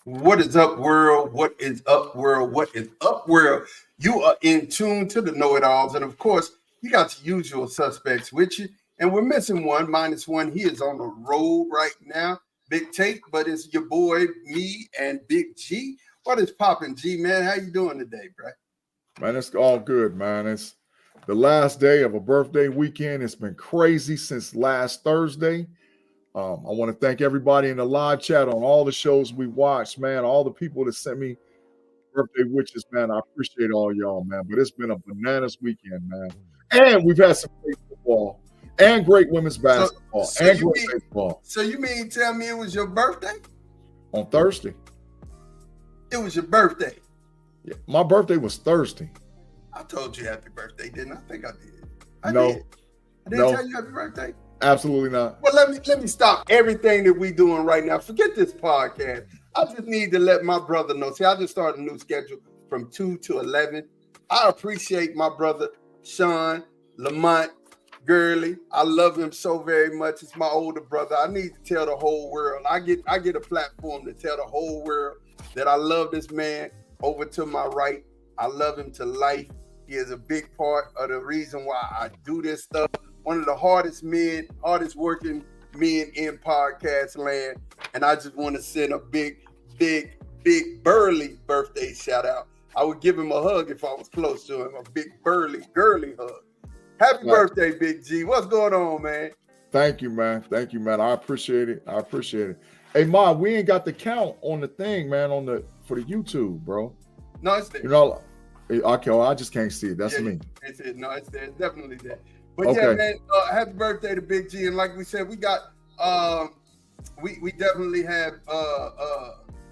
What is up, world? What is up, world? What is up, world? You are in tune to the KnoItAllZ, and of course, you got your usual suspects with you. And we're missing one, -1. He is on the road right now. Big Tate, but it's your boy, me, and Big G. What is popping, G, man? How you doing today, bro? Man, it's all good, man. It's the last day of a birthday weekend. It's been crazy since last Thursday. I want to thank everybody in the live chat on all the shows we watched, man. All the people that sent me birthday wishes, man. I appreciate all y'all, man. But it's been a bananas weekend, man. And we've had some great football and great women's basketball and great baseball. So you mean tell me it was your birthday? On Thursday. It was your birthday. Yeah, my birthday was Thursday. I told you happy birthday, didn't I? I think I did. I didn't tell you happy birthday. Absolutely not. Well, let me stop everything that we're doing right now. Forget this podcast. I just need to let my brother know. See, I just started a new schedule from 2 to 11. I appreciate my brother, Sean Lamont Gurley. I love him so very much. It's my older brother. I need to tell the whole world. I get a platform to tell the whole world that I love this man. Over to my right, I love him to life. He is a big part of the reason why I do this stuff. One of the hardest working men in podcast land. And I just want to send a big burly birthday shout out. I would give him a hug if I was close to him, a big burly, girly hug. Happy birthday, Big G. What's going on, man? Thank you, man. Thank you, man. I appreciate it. Hey, Ma, we ain't got the count on the thing, man, for the YouTube, bro. No, it's there. You know, okay, well, I just can't see it. That's me. It's there. No, it's there. It's definitely there. But yeah, man, happy birthday to Big G. And like we said, we got we definitely have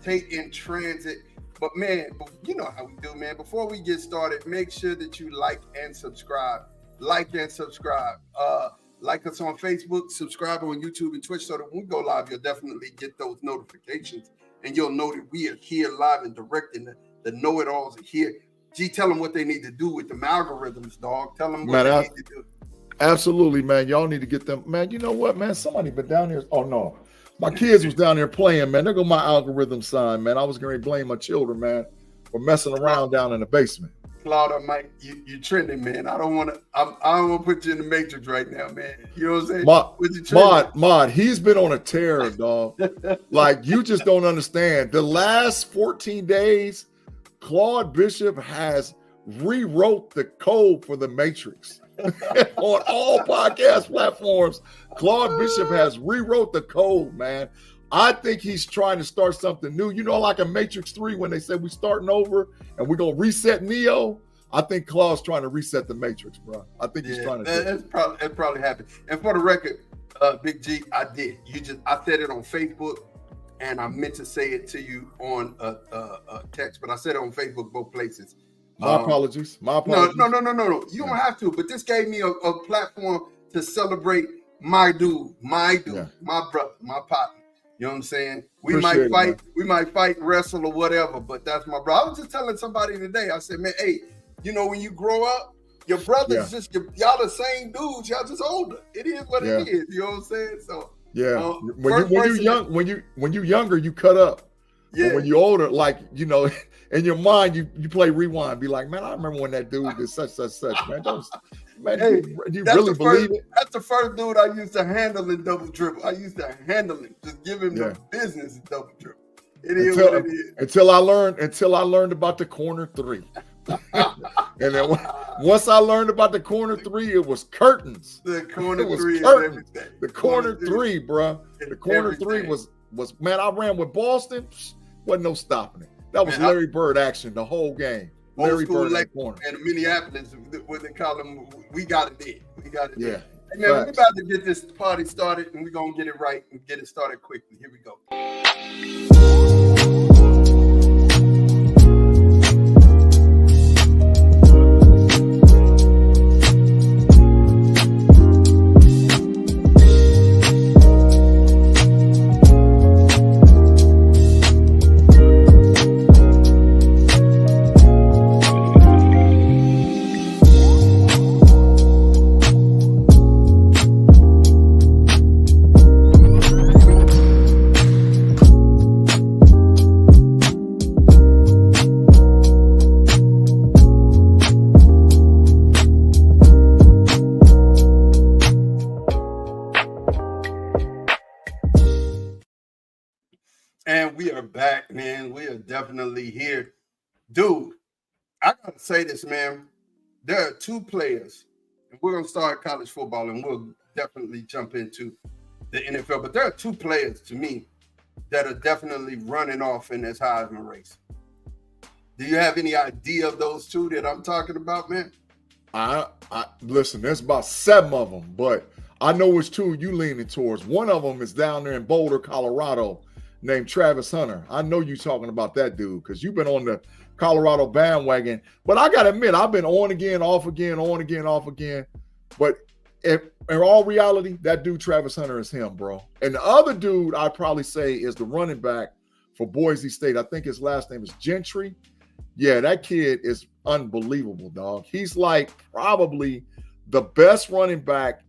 Tate in transit. But man, you know how we do, man. Before we get started, make sure that you like and subscribe. Like us on Facebook, subscribe on YouTube and Twitch so that when we go live, you'll definitely get those notifications. And you'll know that we are here live and direct, and the know-it-alls are here. G, tell them what they need to do with them algorithms, dog. Tell them what they need to do. Absolutely, man. Y'all need to get them. Man, you know what, man? Somebody been down here. Oh, no. My kids was down there playing, man. There go my algorithm sign, man. I was going to blame my children, man, for messing around down in the basement. Claude, Mike, you trending, man. I don't want to put you in the matrix right now, man. You know what I'm saying? Mod, he's been on a tear, dog. Like, you just don't understand. The last 14 days, Claude Bishop has rewrote the code for the Matrix. On all podcast platforms, Claude Bishop has rewrote the code, man. I think he's trying to start something new. You know, like a Matrix 3 when they said we're starting over and we're going to reset Neo. I think Claude's trying to reset the Matrix, bro. I think he's trying to do it. It probably happened. And for the record, Big G, I did. I said it on Facebook, and I meant to say it to you on a text, but I said it on Facebook both places. My apologies. No. You don't have to, but this gave me a platform to celebrate my dude, my brother, my partner. You know what I'm saying? We might fight, wrestle, or whatever, but that's my brother. I was just telling somebody today, I said, man, hey, you know, when you grow up, your brother's y'all the same dudes, y'all just older. It is what it is. You know what I'm saying? So when you're younger, you cut up. Yeah. But when you're older, like, you know, in your mind, you play rewind. Be like, man, I remember when that dude did such, man. Man, hey, do you really believe it? That's the first dude I used to handle in double dribble. I used to handle him, just give him the business in double dribble. It is what it is. Until I learned about the corner three. And then once I learned about the corner three, it was curtains. The corner three is everything. The corner three, bro. The corner three was man. I ran with Boston. Wasn't no stopping it. That was Larry Bird action the whole game. Larry Bird in the corner. And Minneapolis, what they call them, we got it there. We got it there. Yeah. Hey, man, we're about to get this party started, and we're going to get it right and get it started quickly. Here we go. We are back, man. We are definitely here. Dude, I gotta say this, man. There are two players, and we're gonna start college football and we'll definitely jump into the NFL. But there are two players to me that are definitely running off in this Heisman race. Do you have any idea of those two that I'm talking about, man? I listen, there's about 7 of them, but I know which two you leaning towards. One of them is down there in Boulder, Colorado, named Travis Hunter. I know you talking about that dude because you've been on the Colorado bandwagon. But I gotta admit, I've been on again, off again, on again, off again. But in all reality, that dude Travis Hunter is him, bro. And the other dude I'd probably say is the running back for Boise State. I think his last name is Gentry. Yeah, that kid is unbelievable, dog. He's like probably the best running back.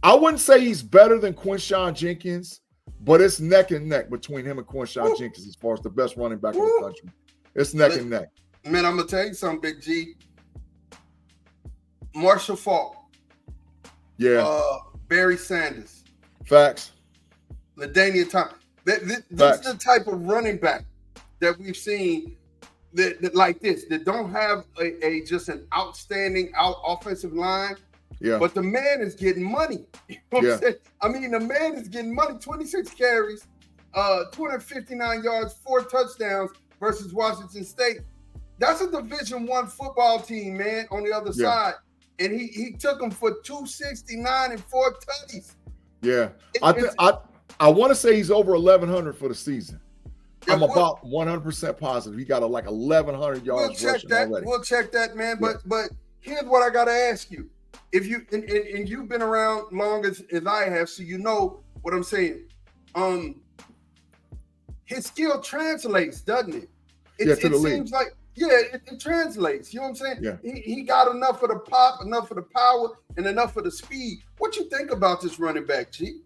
I wouldn't say he's better than Quinshon Jenkins, but it's neck and neck between him and Quinshon Jenkins as far as the best running back in the country. It's neck and neck. Man, I'm going to tell you something, Big G. Marshall Faulk. Yeah. Barry Sanders. Facts. LaDainian Thomas. This is the type of running back that we've seen that like this, that don't have a just an outstanding offensive line. Yeah. But the man is getting money. You know what I'm saying? I mean, the man is getting money. 26 carries, 259 yards, 4 touchdowns versus Washington State. That's a Division I football team, man, on the other side. And he took them for 269 and 4 tutties. Yeah. I want to say he's over 1,100 for the season. Yeah, I'm about 100% positive. He got like 1,100 yards rushing already. We'll check that, man. But here's what I got to ask you. If you and you've been around long as I have, so you know what I'm saying. His skill translates, doesn't it? It seems like it translates. You know what I'm saying? Yeah. He got enough of the pop, enough of the power, and enough of the speed. What you think about this running back, G?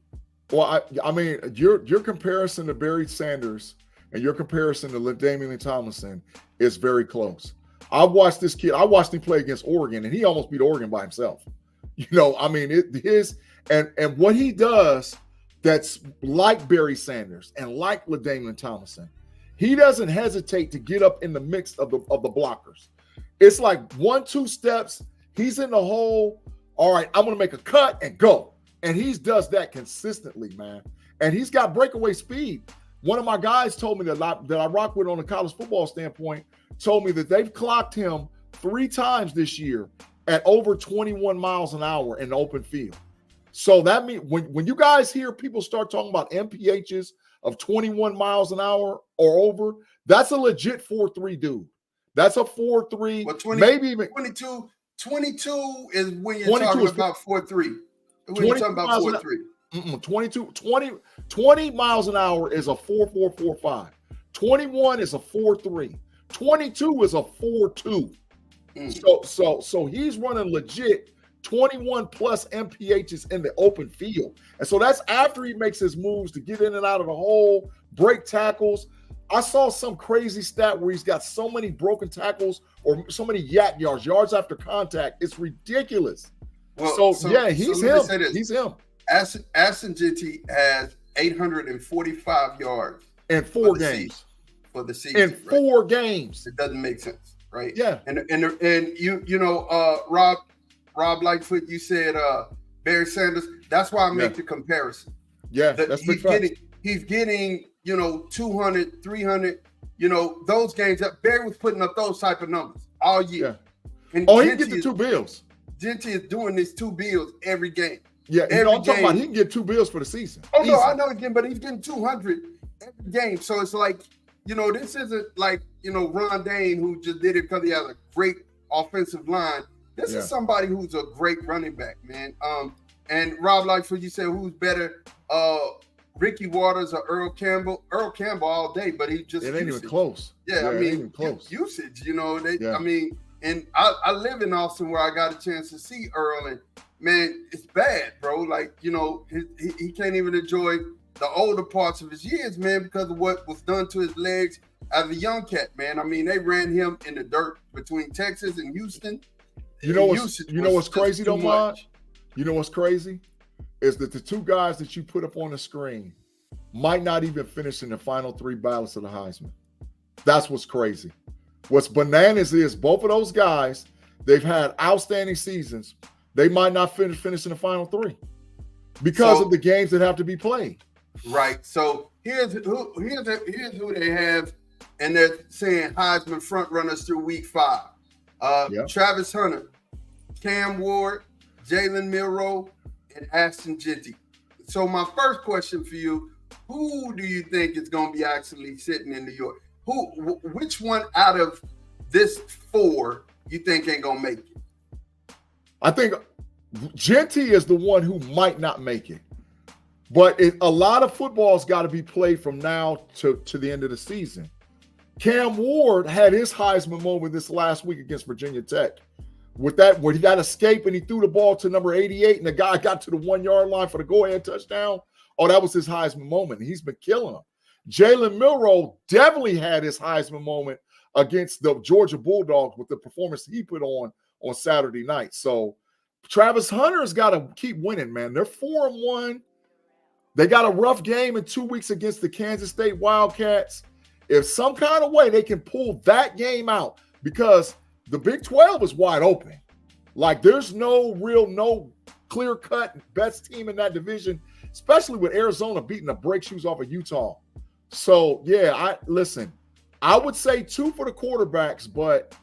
Well, I mean, your comparison to Barry Sanders and your comparison to LaDainian Tomlinson is very close. I've watched this kid. I watched him play against Oregon, and he almost beat Oregon by himself. You know, I mean, and what he does that's like Barry Sanders and like LaDainian Tomlinson, he doesn't hesitate to get up in the mix of the blockers. It's like 1-2 steps. He's in the hole. All right, I'm going to make a cut and go. And he does that consistently, man. And he's got breakaway speed. One of my guys told me that I rock with on a college football standpoint, told me that they've clocked him 3 times this year at over 21 miles an hour in the open field. So that means when you guys hear people start talking about MPHs of 21 miles an hour or over, that's a legit 4.3 dude. That's a 4.3, well, maybe even 22 is when you're talking about 4.3. When you're talking about 4.3. 20 miles an hour is a 4.445. 21 is a 4.3. 22 is a 4.2. So he's running legit 21 plus MPHs in the open field. And so that's after he makes his moves to get in and out of the hole, break tackles. I saw some crazy stat where he's got so many broken tackles or so many yak yards after contact. It's ridiculous. Well, he's him. He's him. Ashton Jeanty has 845 yards in 4 games. For the season. In 4 games. It doesn't make sense, right? Yeah. And you know, Rob Lightfoot, you said Barry Sanders. That's why I make the comparison. Yeah, that's he's getting, you know, 200, 300, you know, those games that Barry was putting up those type of numbers all year. Yeah. And he can get the 2 bills. Jeanty is doing these 2 bills every game. Yeah, I'm talking about he can get 2 bills for the season. Oh, no, I know again, but he's getting 200 every game. So it's like, you know, this isn't like, you know, Ron Dane, who just did it because he has a great offensive line. This is somebody who's a great running back, man. And Rob Lightfoot, you said who's better, Ricky Waters or Earl Campbell? Earl Campbell all day, but he just it ain't even close. Yeah, I mean, close. Usage, you know. I mean, and I live in Austin where I got a chance to see Earl, and man, it's bad, bro. Like, you know, he can't even enjoy the older parts of his years, man, because of what was done to his legs as a young cat, man. I mean, they ran him in the dirt between Texas and Houston. You know what's crazy though, Mod? You know what's crazy? Is that the 2 guys that you put up on the screen might not even finish in the final 3 ballots of the Heisman. That's what's crazy. What's bananas is both of those guys, they've had outstanding seasons. They might not finish in the final 3 because of the games that have to be played. Right. So here's who they have, and they're saying Heisman front runners through week 5. Travis Hunter, Cam Ward, Jalen Milroe, and Ashton Jeanty. So my first question for you, who do you think is going to be actually sitting in New York? Which one out of this 4 you think ain't going to make it? I think Jeanty is the one who might not make it. But a lot of football's got to be played from now to the end of the season. Cam Ward had his Heisman moment this last week against Virginia Tech. With that, where he got escape and he threw the ball to number 88 and the guy got to the 1-yard line for the go-ahead touchdown. Oh, that was his Heisman moment. He's been killing them. Jalen Milroe definitely had his Heisman moment against the Georgia Bulldogs with the performance he put on Saturday night. So Travis Hunter's got to keep winning, man. They're 4-1. They got a rough game in 2 weeks against the Kansas State Wildcats. If some kind of way they can pull that game out, because the Big 12 is wide open. Like, there's no clear-cut best team in that division, especially with Arizona beating the brake shoes off of Utah. So, yeah, I would say 2 for the quarterbacks, but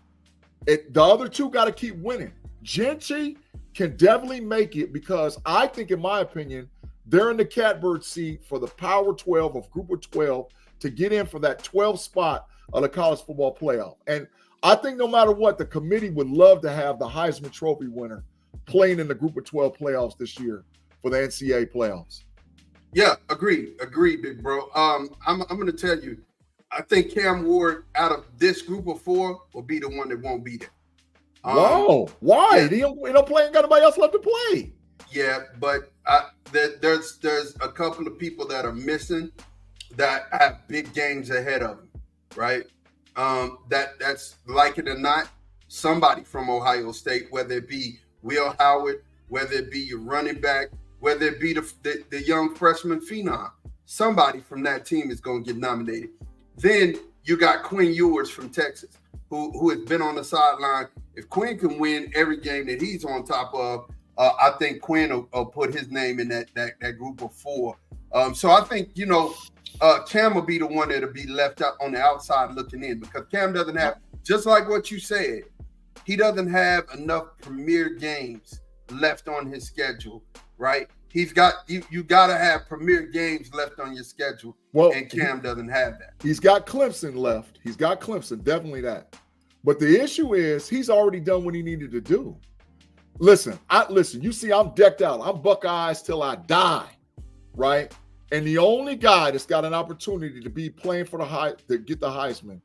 the other 2 got to keep winning. Jeanty can definitely make it because I think, in my opinion, they're in the catbird seat for the Power 12 of Group of 12 to get in for that 12th spot of the college football playoff. And I think no matter what, the committee would love to have the Heisman Trophy winner playing in the Group of 12 playoffs this year for the NCAA playoffs. Yeah, agreed, big bro. I'm going to tell you, I think Cam Ward out of this Group of 4 will be the one that won't be there. Wow, why? Yeah. He don't play and got nobody else left to play. Yeah, but there's a couple of people that are missing that have big games ahead of them, right? That's like it or not, somebody from Ohio State, whether it be Will Howard, whether it be your running back, whether it be the young freshman phenom, somebody from that team is going to get nominated. Then you got Quinn Ewers from Texas, who has been on the sideline. If Quinn can win every game that he's on top of, I think Quinn will put his name in that group of 4. So I think, Cam will be the one that'll be left out on the outside looking in, because Cam doesn't have, just like what you said, he doesn't have enough premier games left on his schedule, right? He's got you got to have premier games left on your schedule, and Cam doesn't have that. He's got Clemson left. He's got Clemson, definitely that. But the issue is he's already done what he needed to do. Listen, you see, I'm decked out. I'm Buckeyes till I die, right? And the only guy that's got an opportunity to be playing for to get the Heisman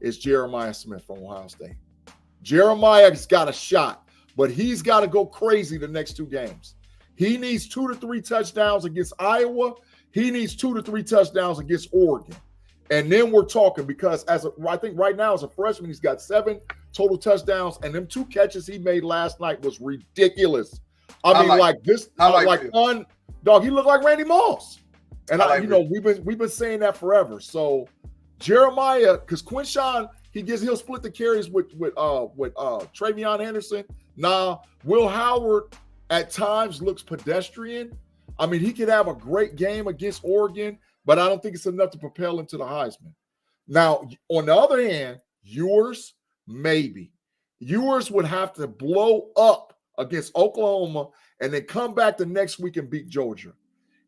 is Jeremiah Smith from Ohio State. Jeremiah's got a shot, but he's got to go crazy the next 2 games. He needs 2 to 3 touchdowns against Iowa. He needs 2 to 3 touchdowns against Oregon. And then we're talking, because I think right now as a freshman, he's got 7 total touchdowns, and them 2 catches he made last night was ridiculous. I mean, dog, he looked like Randy Moss. And we've been saying that forever. So Jeremiah, because Quinshawn, he'll split the carries with Travion Henderson. Will Howard at times looks pedestrian. I mean, he could have a great game against Oregon, but I don't think it's enough to propel him to the Heisman. Now, on the other hand, Ewers, maybe. Ewers would have to blow up against Oklahoma and then come back the next week and beat Georgia.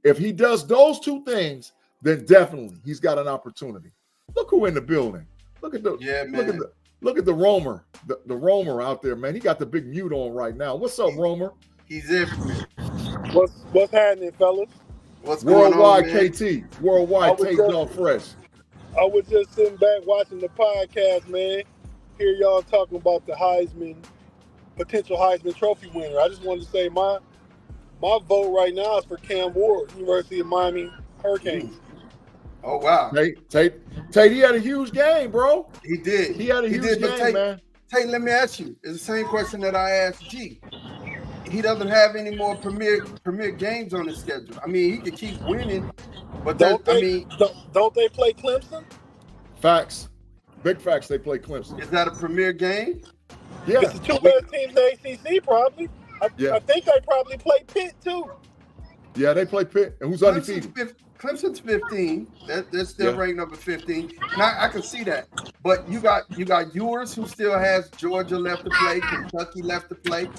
If he does those 2 things, then definitely he's got an opportunity. Look who in the building. Look at the Romer, the Romer out there, man. He got the big mute on right now. What's up, Romer? He's infamous. What's happening, fellas? What's going Worldwide on, man? KT. Worldwide Take Dog Fresh. I was just sitting back watching the podcast, man. Hear y'all talking about the potential Heisman Trophy winner. I just wanted to say my vote right now is for Cam Ward, University of Miami Hurricanes. Oh, wow. Tate, he had a huge game, bro. He did. He had a huge game, man. Tate, let me ask you. It's the same question that I asked G. he doesn't have any more premier games on his schedule. I mean, he could keep winning, but don't they play Clemson? Facts. Big facts. They play Clemson. Is that a premier game? Yeah. It's the two best teams in the ACC, probably. I think they probably play Pitt, too. Yeah, they play Pitt. And who's undefeated? Clemson's 15. They're still ranked number 15. And I can see that. But you got yours who still has Georgia left to play, Kentucky left to play,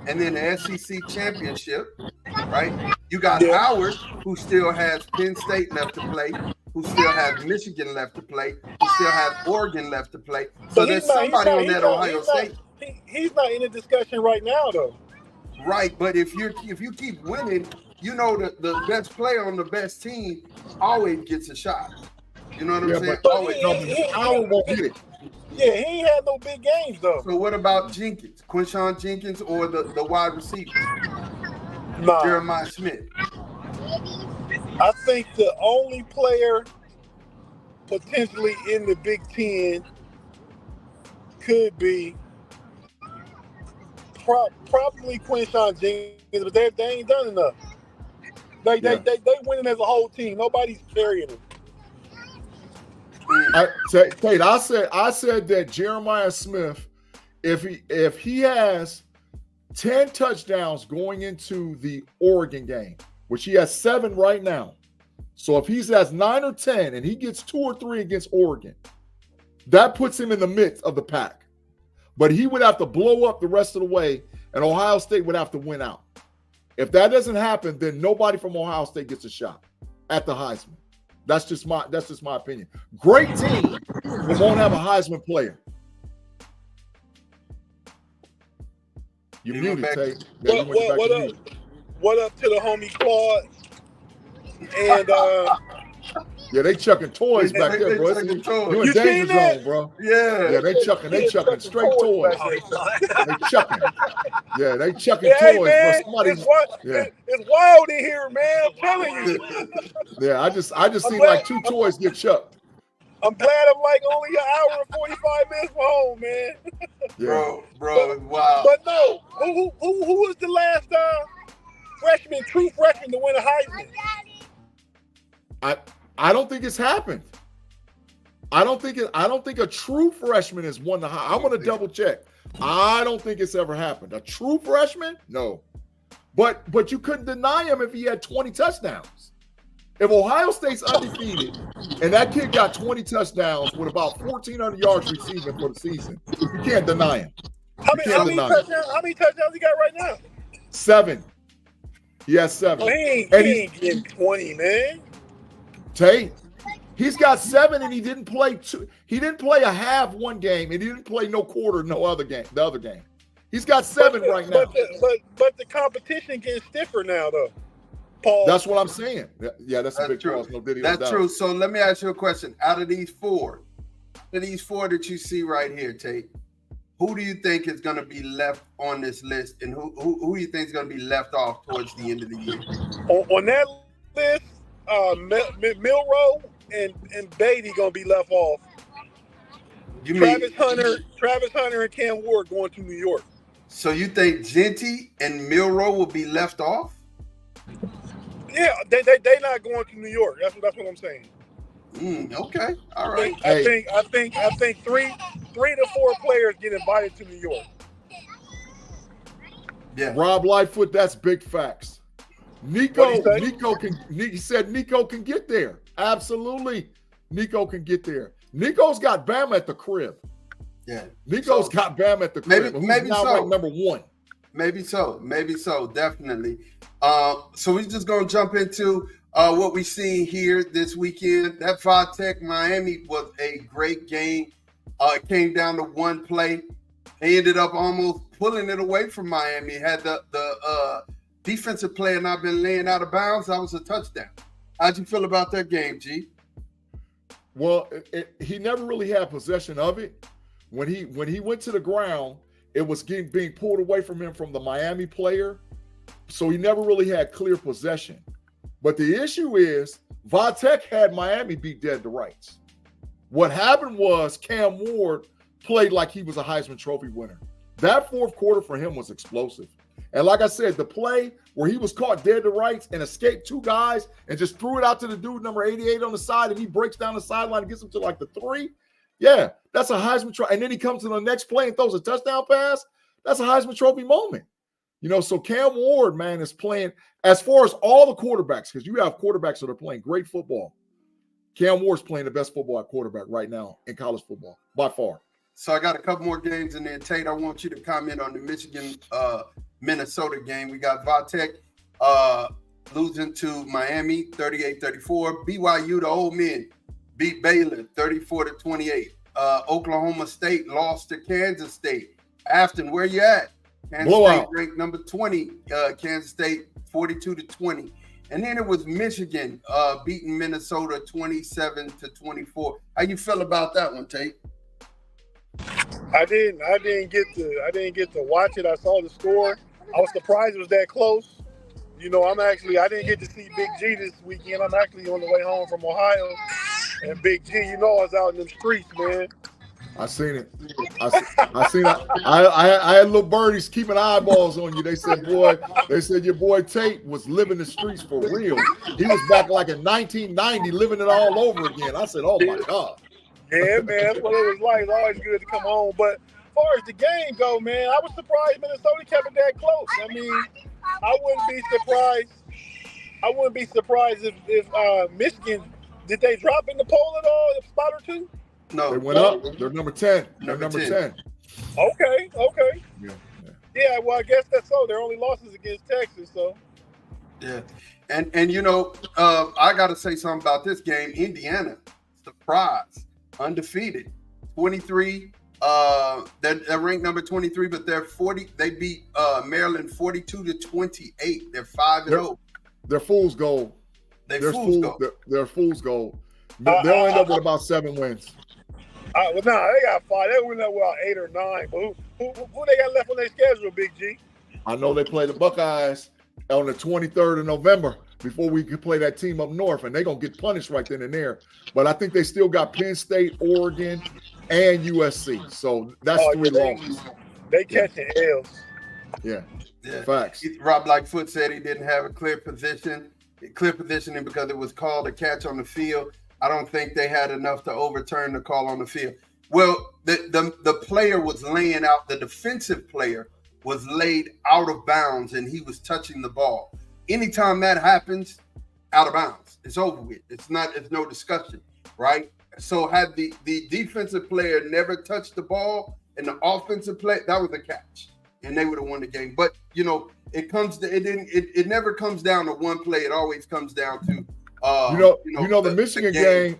and then the SEC championship, right? You got Howard who still has Penn State left to play, who still has Michigan left to play, who still has Oregon left to play. So there's somebody on that Ohio State. He's not in the discussion right now, though. Right, but if you keep winning, you know the best player on the best team always gets a shot. You know what I'm saying? But Always. Howard won't get it. Yeah, he ain't had no big games, though. So what about Jenkins, Quinshawn Jenkins, or the wide receiver, Jeremiah Smith? I think the only player potentially in the Big Ten could be probably Quinshawn Jenkins, but they ain't done enough. They winning as a whole team. Nobody's carrying them. Tate, I said that Jeremiah Smith, if he has 10 touchdowns going into the Oregon game, which he has 7 right now. So if he has 9 or 10 and he gets 2 or 3 against Oregon, that puts him in the midst of the pack. But he would have to blow up the rest of the way, and Ohio State would have to win out. If that doesn't happen, then nobody from Ohio State gets a shot at the Heisman. That's just my opinion. Great team, but won't have a Heisman player. You muted, Tate. Yeah, what up to the homie Claude? And yeah, they chucking toys back there, bro. You in danger zone, bro. Yeah, they chucking straight toys. They chucking. Yeah, they chucking toys, man, bro. It's wild in here, man. I'm telling you. Yeah, I just seen like 2 toys get chucked. I'm glad I'm like only an hour and 45 minutes from home, man. Yeah. Bro, wow. But no, who was the last true freshman to win a Heisman? I don't think it's happened. I don't think a true freshman has won the Heisman. I'm going to double check. I don't think it's ever happened. A true freshman? No. But you couldn't deny him if he had 20 touchdowns. If Ohio State's undefeated and that kid got 20 touchdowns with about 1,400 yards receiving for the season, you can't deny him. How many touchdowns he got right now? 7. He has 7. He ain't getting 20, man. Tate, he's got 7 and he didn't play 2. He didn't play a half one game and he didn't play no quarter the other game. He's got 7 right now. But the competition getting stiffer now, though. Paul. That's what I'm saying. Yeah, that's a big true. Pause. No diddy, that's no true. So let me ask you a question. Out of these 4 that you see right here, Tate, who do you think is going to be left on this list, and who do you think is going to be left off towards the end of the year? On that list, Milroe and Beatty going to be left off. Travis Hunter and Cam Ward going to New York. So you think Genty and Milroe will be left off? Yeah, they not going to New York. That's what I'm saying. Okay, all right. I think 3 to 4 players get invited to New York. Yeah, Rob Lightfoot, that's big facts. He said Nico can get there. Absolutely, Nico can get there. Nico's got Bama at the crib. Yeah, Nico's got Bama at the crib. Maybe now so. Ranked number 1. Maybe so, definitely. So we're just gonna jump into what we seen here this weekend. That Vatech Miami was a great game. It came down to one play. They ended up almost pulling it away from Miami. Had the defensive player not been laying out of bounds, that was a touchdown. How'd you feel about that game, G? Well, he never really had possession of it. When he went to the ground, it was being pulled away from him from the Miami player. So he never really had clear possession. But the issue is Vatech had Miami beat dead to rights. What happened was Cam Ward played like he was a Heisman Trophy winner. That fourth quarter for him was explosive. And like I said, the play where he was caught dead to rights and escaped 2 guys and just threw it out to the dude number 88 on the side, and he breaks down the sideline and gets him to like the 3. Yeah, that's a Heisman trophy. And then he comes to the next play and throws a touchdown pass. That's a Heisman Trophy moment. So Cam Ward, man, is playing, as far as all the quarterbacks, because you have quarterbacks that are playing great football. Cam Ward's playing the best football at quarterback right now in college football, by far. So I got a couple more games, and then Tate, I want you to comment on the Michigan Minnesota game. We got Vatek losing to Miami 38-34. BYU, the Old Men, beat Baylor 34-28. Oklahoma State lost to Kansas State. Afton, where you at? Kansas State ranked number 20. Kansas State 42-20. And then it was Michigan beating Minnesota 27-24. How you feel about that one, Tate? I didn't get to watch it. I saw the score. I was surprised it was that close. I didn't get to see Big G this weekend. I'm actually on the way home from Ohio. And Big G, I was out in them streets, man. I seen it. I seen it. I had little birdies keeping eyeballs on you. They said your boy Tate was living the streets for real. He was back like in 1990 living it all over again. I said, oh my God. Yeah, man, that's what it was like. It's always good to come home. But as far as the game go, man, I was surprised Minnesota kept it that close. I mean, I wouldn't be surprised if Michigan, did they drop in the poll at all, a spot or 2? No. They went up. They're number 10. They're number 10. Okay. Yeah, well, I guess that's so. Their only losses against Texas, so. Yeah. And I got to say something about this game. Indiana, surprise. Undefeated, 23. They're ranked number 23, but they're 40. They beat Maryland 42-28. They're 5-0. They're fool's gold. They're fool's gold. They'll end up with about 7 wins. They got 5. They win that 8 or 9. But who they got left on their schedule, Big G? I know they play the Buckeyes on the 23rd of November. Before we could play that team up north, and they're going to get punished right then and there. But I think they still got Penn State, Oregon, and USC. So that's 3 losses. They catching L's. Yeah. Facts. Rob Lightfoot said he didn't have a clear positioning because it was called a catch on the field. I don't think they had enough to overturn the call on the field. Well, the player was laying out, the defensive player was laid out of bounds, and he was touching the ball. Anytime that happens, out of bounds, it's over with. It's no discussion, right? So had the defensive player never touched the ball and the offensive play, that was a catch, and they would have won the game. But it never comes down to one play. It always comes down to the Michigan game.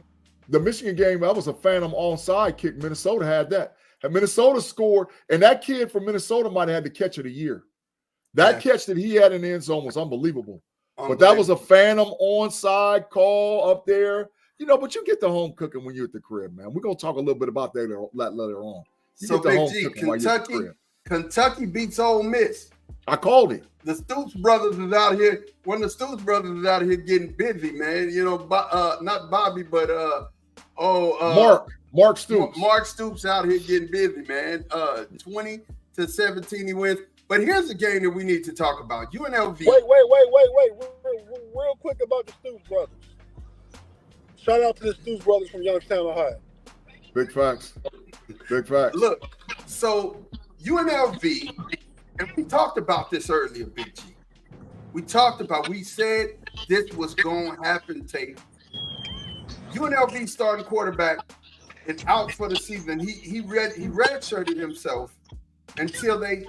The Michigan game, that was a phantom onside kick. Minnesota had that. And Minnesota scored, and that kid from Minnesota might have had the catch of the year. That catch that he had in the end zone was unbelievable. But that was a phantom onside call up there. But you get the home cooking when you're at the crib, man. We're going to talk a little bit about that later on. So, Big G, Kentucky beats Ole Miss. I called it. The Stoops brothers is out here. One of the Stoops brothers is out here getting busy, man. Not Bobby, but Mark Stoops. Mark Stoops out here getting busy, man. 20-17 he wins. But here's the game that we need to talk about. UNLV. Wait. Real quick about the Stoops brothers. Shout out to the Stoops brothers from Youngstown, Ohio. Big facts. Look, so UNLV, and we talked about this earlier, Big G. We said this was going to happen, Tate. UNLV starting quarterback is out for the season. He redshirted himself until they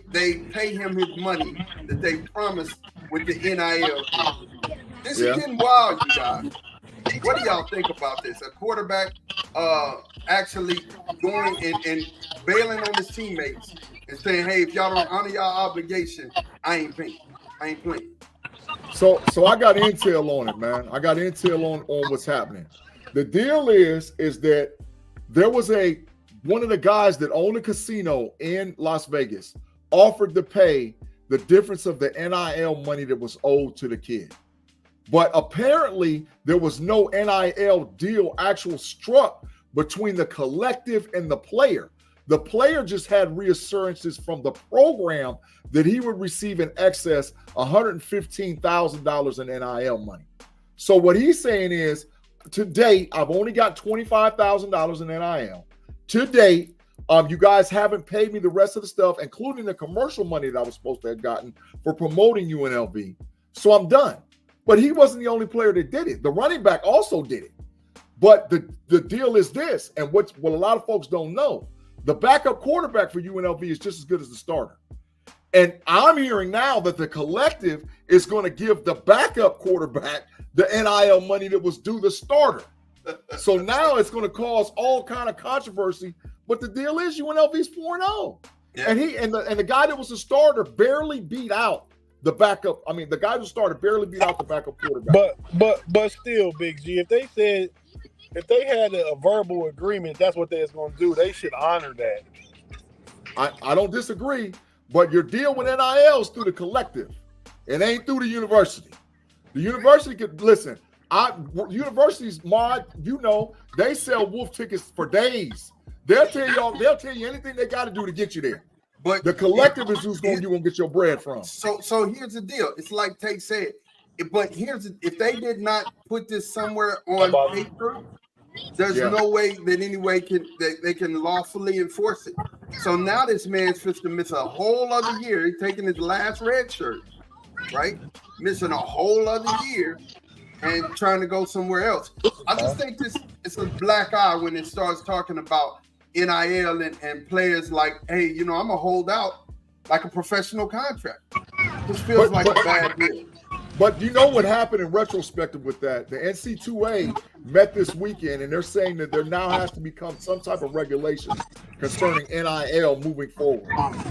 pay him his money that they promised with the NIL. This is getting wild, you guys. What do y'all think about this? A quarterback actually going and bailing on his teammates and saying, hey, if y'all don't honor y'all obligation, I ain't playing. So I got intel on it, man. I got intel on what's happening. The deal is that there was one of the guys that owned a casino in Las Vegas offered to pay the difference of the NIL money that was owed to the kid. But apparently there was no NIL deal actual struck between the collective and the player. The player just had reassurances from the program that he would receive in excess $115,000 in NIL money. So what he's saying is, to date, I've only got $25,000 in NIL. To date, you guys haven't paid me the rest of the stuff, including the commercial money that I was supposed to have gotten for promoting UNLV. So I'm done. But he wasn't the only player that did it. The running back also did it. But the deal is this, and what a lot of folks don't know, the backup quarterback for UNLV is just as good as the starter. And I'm hearing now that the collective is going to give the backup quarterback the NIL money that was due the starter. So now it's going to cause all kind of controversy. But the deal is UNLV's 4-0. Yeah. And the guy that was the starter barely beat out the backup. I mean, the guy who started barely beat out the backup quarterback. But still, Big G, if they had a verbal agreement, that's what they was going to do, they should honor that. I don't disagree, but your deal with NIL is through the collective. It ain't through the university. The university could listen. Universities, they sell wolf tickets for days. They'll tell you anything they got to do to get you there. But the collective is who's going to get your bread from. So here's the deal. It's like Tate said. But if they did not put this somewhere on paper, there's no way that they can lawfully enforce it. So now this man's supposed to miss a whole other year. He's taking his last red shirt, right? Missing a whole other year and trying to go somewhere else. I just think it's a black eye when it starts talking about NIL and players like, hey, I'm going to hold out like a professional contract. This feels like a bad deal. But you know what happened in retrospective with that? The NC2A met this weekend, and they're saying that there now has to become some type of regulation concerning NIL moving forward.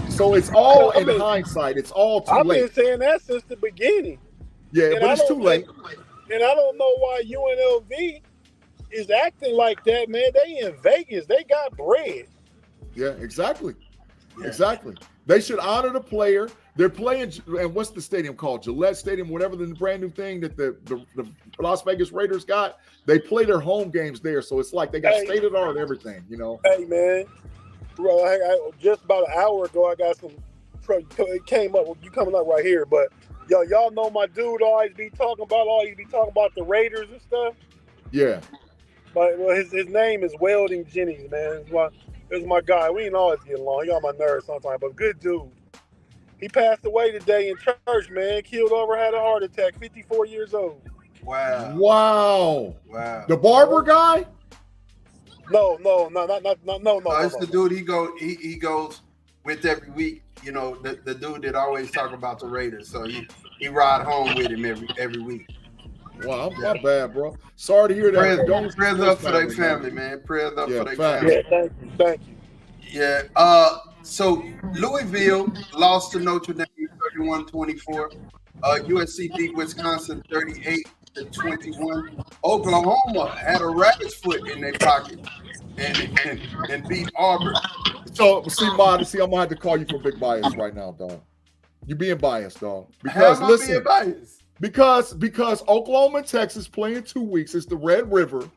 So it's all in hindsight. It's all too late. I've been saying that since the beginning. Yeah, but it's too late. And I don't know why UNLV is acting like that, man. They in Vegas. They got bread. Yeah, exactly. Yeah. Exactly. They should honor the player. They're playing, and what's the stadium called? Gillette Stadium, whatever the brand new thing that the Las Vegas Raiders got. They play their home games there, so it's like they got state-of-the-art everything, Hey, man. Bro, just about an hour ago, I got some – it came up. You coming up right here, but y'all know my dude always be talking about the Raiders and stuff. Yeah. But his name is Welding Jennings, man. It's my guy. We ain't always get along. He on my nerves sometimes, but good dude. He passed away today in church, man. Killed over, had a heart attack, 54 years old. Wow. The barber guy? No. It's the dude he goes with every week. The dude that always talk about the Raiders. So he ride home with him every week. Wow, I'm not bad, bro. Sorry to hear that. Prayers up for their family, man. Prayers up for their family. Yeah, thank you. Yeah. So Louisville lost to Notre Dame 31-24. USC beat Wisconsin 38-21. Oklahoma had a rabbit's foot in their pocket and beat Auburn. So I'm gonna have to call you for big bias right now, dog. You're being biased, dog. Because listen, being biased? Because Oklahoma and Texas play in 2 weeks. It's the Red River.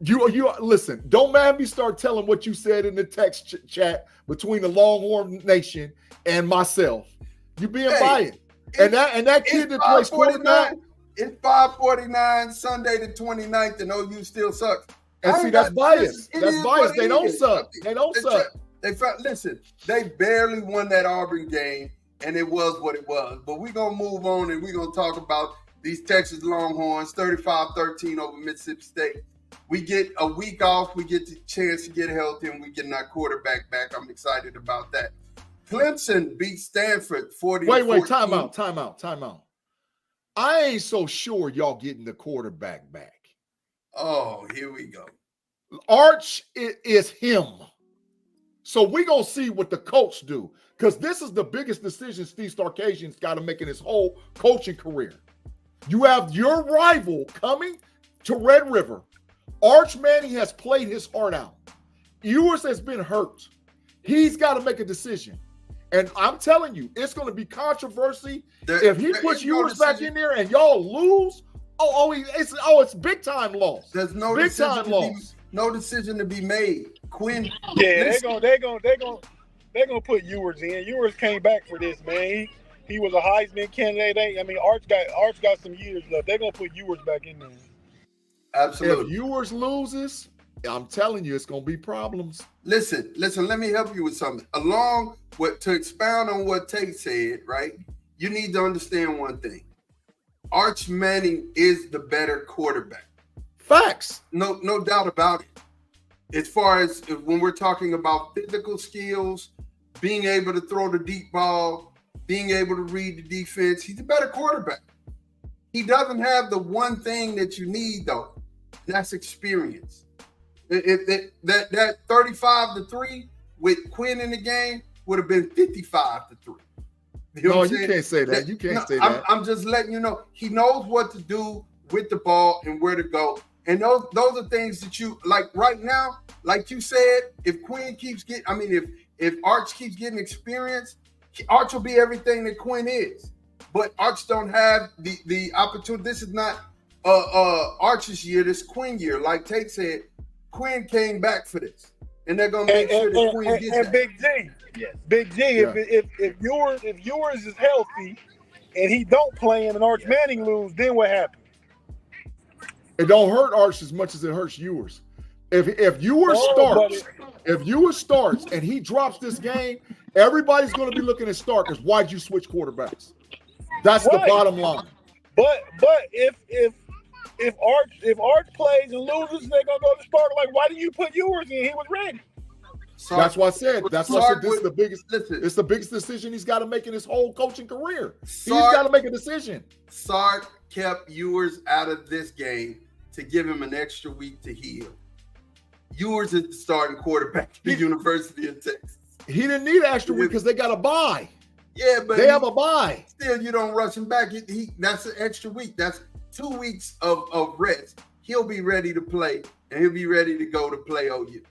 You listen. Don't mind me start telling what you said in the text chat between the Longhorn Nation and myself. You being biased, and that kid that plays quarterback. It's 5:49 Sunday the 29th, and OU still sucks. And see, that's bias. That's bias. They don't suck. They don't suck. Listen, they barely won that Auburn game, and it was what it was. But we're gonna move on, and we're gonna talk about these Texas Longhorns, 35-13 over Mississippi State. We get a week off. We get the chance to get healthy, and we get our quarterback back. I'm excited about that. Clemson beat Stanford 40-14. Wait, time out. I ain't so sure y'all getting the quarterback back. Oh, here we go. Arch is him. So we're going to see what the coach do, because this is the biggest decision Steve Sarkisian's got to make in his whole coaching career. You have your rival coming to Red River. Arch Manning has played his heart out. Ewers has been hurt. He's got to make a decision. And I'm telling you, it's going to be controversy. If he puts Ewers back in there and y'all lose, it's big time loss. There's no decision to be made. Quinn. Yeah, listen, they're gonna put Ewers in. Ewers came back for this, man. He was a Heisman candidate. I mean, Arch got some years left. They're gonna put Ewers back in there. absolutely. If Ewers loses, I'm telling you, it's gonna be problems. Listen. Let me help you with something. Along with to expound on what Tate said, right? You need to understand one thing. Arch Manning is the better quarterback. Facts. No doubt about it. As far as when we're talking about physical skills, being able to throw the deep ball, being able to read the defense, he's a better quarterback. He doesn't have the one thing that you need, though. And that's experience. That 35-3 with Quinn in the game would have been 55-3. You know No, what I'm you saying? can't say that. You can't say that. I'm just letting you know he knows what to do with the ball and where to go. And those are things that you like right now. Like you said, if Quinn keeps getting, I mean, if Arch keeps getting experience, Arch will be everything that Quinn is. But Arch don't have the opportunity. This is not Arch's year. This Quinn year. Like Tate said, Quinn came back for this, and they're gonna make sure that Quinn gets that. Big G. Yes. Big G. Yeah. If Ewers is healthy and he don't play him and Arch Manning lose, then what happens? It don't hurt Arch as much as it hurts Ewers. If Ewers starts and he drops this game, everybody's going to be looking at Stark as why'd you switch quarterbacks? That's the bottom line. But if Arch plays and loses, they're gonna go to Stark. Like, why did you put Ewers in? He was ready. That's why I said. That's why I said this is the biggest. Listen, it's the biggest decision he's got to make in his whole coaching career. He's Sark- got to make a decision. Sark kept Ewers out of this game to give him an extra week to heal. Ewers is the starting quarterback at the University of Texas. He didn't need an extra week because they got a bye. Yeah, but They have a bye. still, you don't rush him back. That's an extra week. That's 2 weeks of rest. He'll be ready to play, and he'll be ready to go to play OU.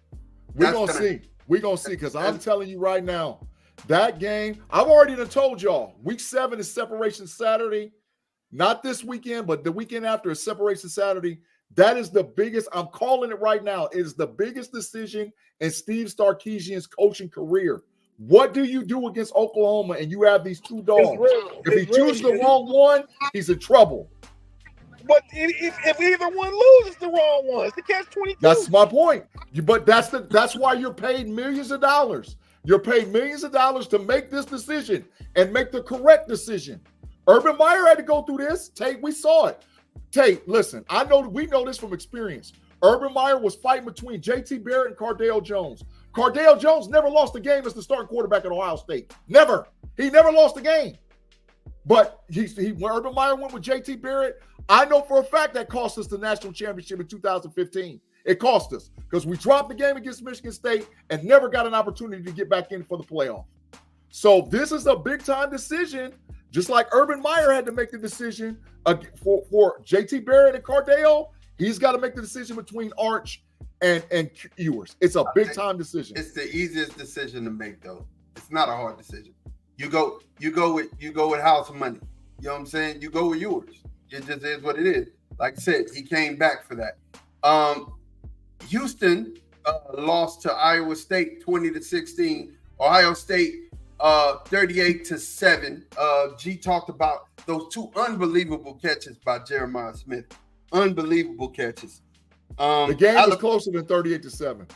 We're going to see. We're going to see because I'm telling you right now, that game, I've already done told y'all, week 7 is Separation Saturday. Not this weekend, but the weekend after is Separation Saturday. That is the biggest, I'm calling it right now, it is the biggest decision in Steve Sarkisian's coaching career. What do you do against Oklahoma and you have these two dogs? If he chooses the wrong one, he's in trouble. But if either one loses the wrong one, it's the catch-22. That's my point. But that's why you're paid millions of dollars. You're paid millions of dollars to make this decision and make the correct decision. Urban Meyer had to go through this. Tate, we saw it. Tate, listen, we know this from experience. Urban Meyer was fighting between JT Barrett and Cardale Jones. Cardale Jones never lost a game as the starting quarterback at Ohio State. Never. He never lost a game. But when Urban Meyer went with JT Barrett, I know for a fact that cost us the national championship in 2015. It cost us because we dropped the game against Michigan State and never got an opportunity to get back in for the playoff. So this is a big-time decision, just like Urban Meyer had to make the decision for JT Barrett and Cardale. He's got to make the decision between Arch and Ewers. It's a big-time decision. It's the easiest decision to make, though. It's not a hard decision. You go with house money. You know what I'm saying? You go with Ewers. It just is what it is. Like I said, he came back for that. Houston lost to Iowa State 20-16. Ohio State 38-7. G talked about those two unbelievable catches by Jeremiah Smith. Unbelievable catches. The game was closer than 38-7.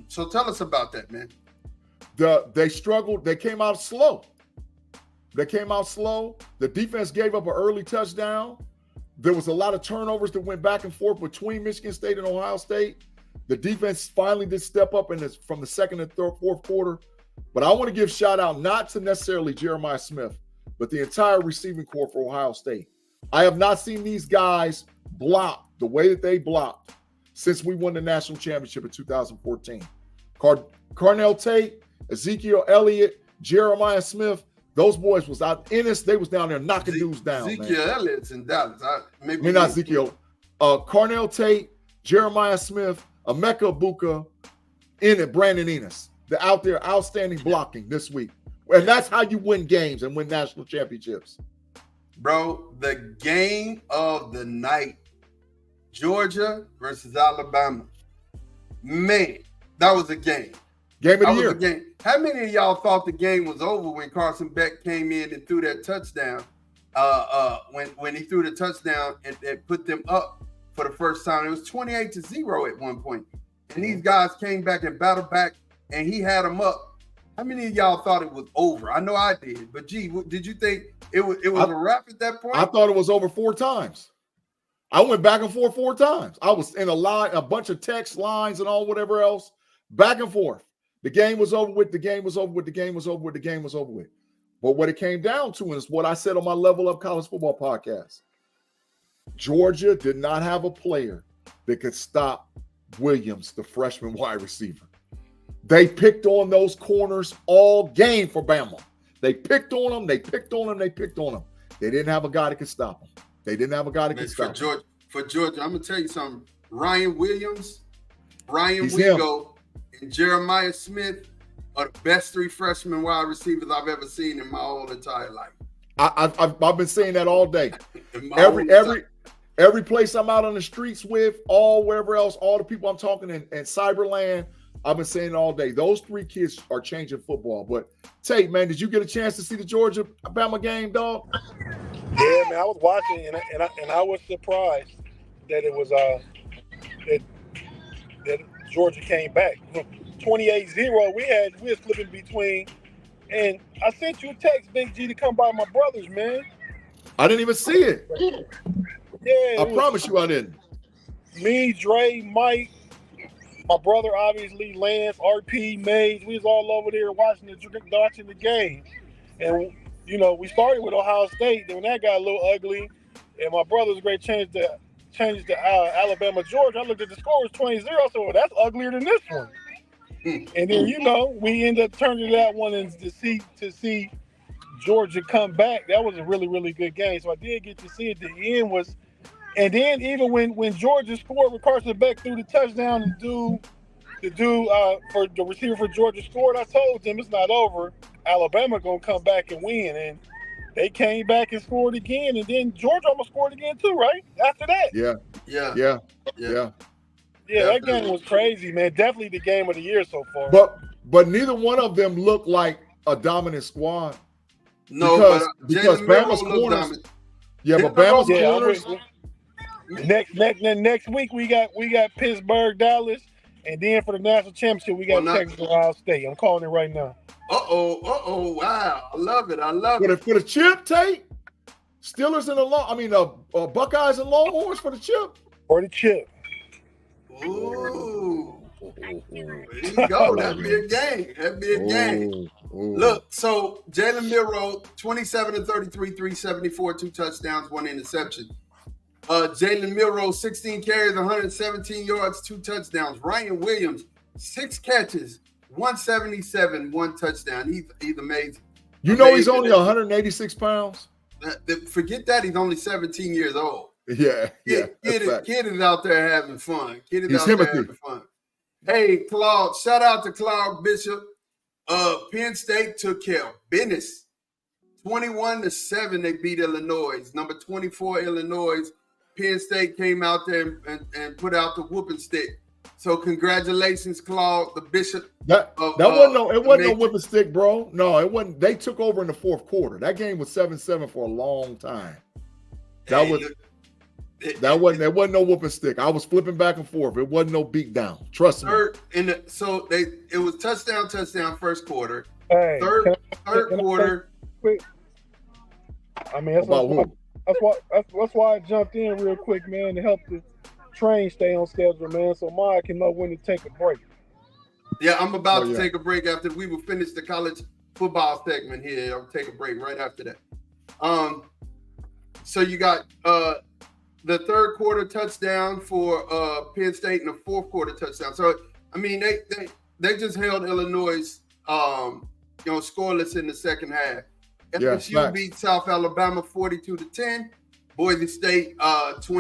So tell us about that, man. They struggled. They came out slow. The defense gave up an early touchdown. There was a lot of turnovers that went back and forth between Michigan State and Ohio State. The defense finally did step up from the second and fourth quarter. But I want to give shout out not to necessarily Jeremiah Smith, but the entire receiving corps for Ohio State. I have not seen these guys block the way that they blocked since we won the national championship in 2014. Carnell Tate, Ezekiel Elliott, Jeremiah Smith, those boys was out in us. They was down there knocking dudes down. Ezekiel Elliott's in Dallas. Not Ezekiel. Carnell Tate, Jeremiah Smith, Emeka Ibuka, and Brandon Enos. They're out there outstanding blocking this week. And that's how you win games and win national championships. Bro, the game of the night, Georgia versus Alabama. Man, That was a game. Game of the That year. was a game. How many of y'all thought the game was over when Carson Beck came in and threw that touchdown? When he threw the touchdown and put them up for the first time, it was 28-0 at one point. And these guys came back and battled back, and he had them up. How many of y'all thought it was over? I know I did, but gee, did you think it was a wrap at that point? I thought it was over 4 times. I went back and forth 4 times. I was in a bunch of text lines and all whatever else, back and forth. The game was over with. The game was over with. The game was over with. The game was over with. But what it came down to is what I said on my Level Up College Football podcast. Georgia did not have a player that could stop Williams, the freshman wide receiver. They picked on those corners all game for Bama. They picked on them. They picked on them. They picked on them. They didn't have a guy that could stop them. They didn't have a guy that could stop them. For Georgia, I'm going to tell you something. Ryan Williams, Brian Wigo, and Jeremiah Smith are the best 3 freshman wide receivers I've ever seen in my whole entire life. I've been saying that all day. Every place I'm out on the streets with, all wherever else, all the people I'm talking in Cyberland, I've been saying it all day. Those 3 kids are changing football. But Tate, man, did you get a chance to see the Georgia-Bama game, dog? Yeah, man, I was watching and I was surprised that it was that Georgia came back. 28-0, we was flipping between, and I sent you a text, Big G, to come by my brother's, man. I didn't even see it. Yeah, I promise you I didn't. Me, Dre, Mike, my brother, obviously, Lance, RP, Mays, we was all over there watching the game. And, you know, we started with Ohio State. Then when that got a little ugly, and my brother's great changed to Alabama, Georgia, I looked at the score, it was 20-0, so well, that's uglier than this one. And then, you know, we ended up turning that one and to see Georgia come back. That was a really, really good game. So I did get to see it. The end was, and then even when Georgia scored, when Carson Beck threw the touchdown, the dude for the receiver for Georgia scored, I told them it's not over. Alabama gonna come back and win, and they came back and scored again, and then Georgia almost scored again too, right? After that. Yeah. Yeah, that game was crazy, man. Definitely the game of the year so far. But neither one of them looked like a dominant squad. No, because Bama's corners. Yeah, but Bama's corners. Next week we got Pittsburgh, Dallas, and then for the national championship we got Texas, Ohio State. I'm calling it right now. Wow, I love it. For the chip, Tate, Steelers and Buckeyes and Longhorns for the chip. For the chip. Ooh. There you go. That'd be a game. Look, so Jalen Milroe, 27-33, 374, 2 touchdowns, 1 interception. Jalen Milroe, 16 carries, 117 yards, 2 touchdowns. Ryan Williams, 6 catches, 177, 1 touchdown. He's amazing. You know he's only 186 pounds? Forget that. He's only 17 years old. Yeah. Kid is out there having fun. Having fun. Hey, Claude, shout out to Claude Bishop. Penn State took care of business. 21-7, they beat Illinois. Number 24, Illinois. Penn State came out there and put out the whooping stick. So congratulations, Claude, the Bishop. It wasn't no whipping stick, bro. No, it wasn't. They took over in the 4th quarter. That game was 7-7 for a long time. It wasn't no whooping stick. I was flipping back and forth. It wasn't no beat down. Trust me. It was touchdown, first quarter. Hey, third quarter. I mean, that's why I jumped in real quick, man, to help the train stay on schedule, man, so Maya can know when to take a break. Yeah, I'm about to take a break after we will finish the college football segment here. I'll take a break right after that. So you got the 3rd quarter touchdown for Penn State and the 4th quarter touchdown. So I mean, they just held Illinois, scoreless in the second half. FSU beat South Alabama 42-10. Boise State, ranked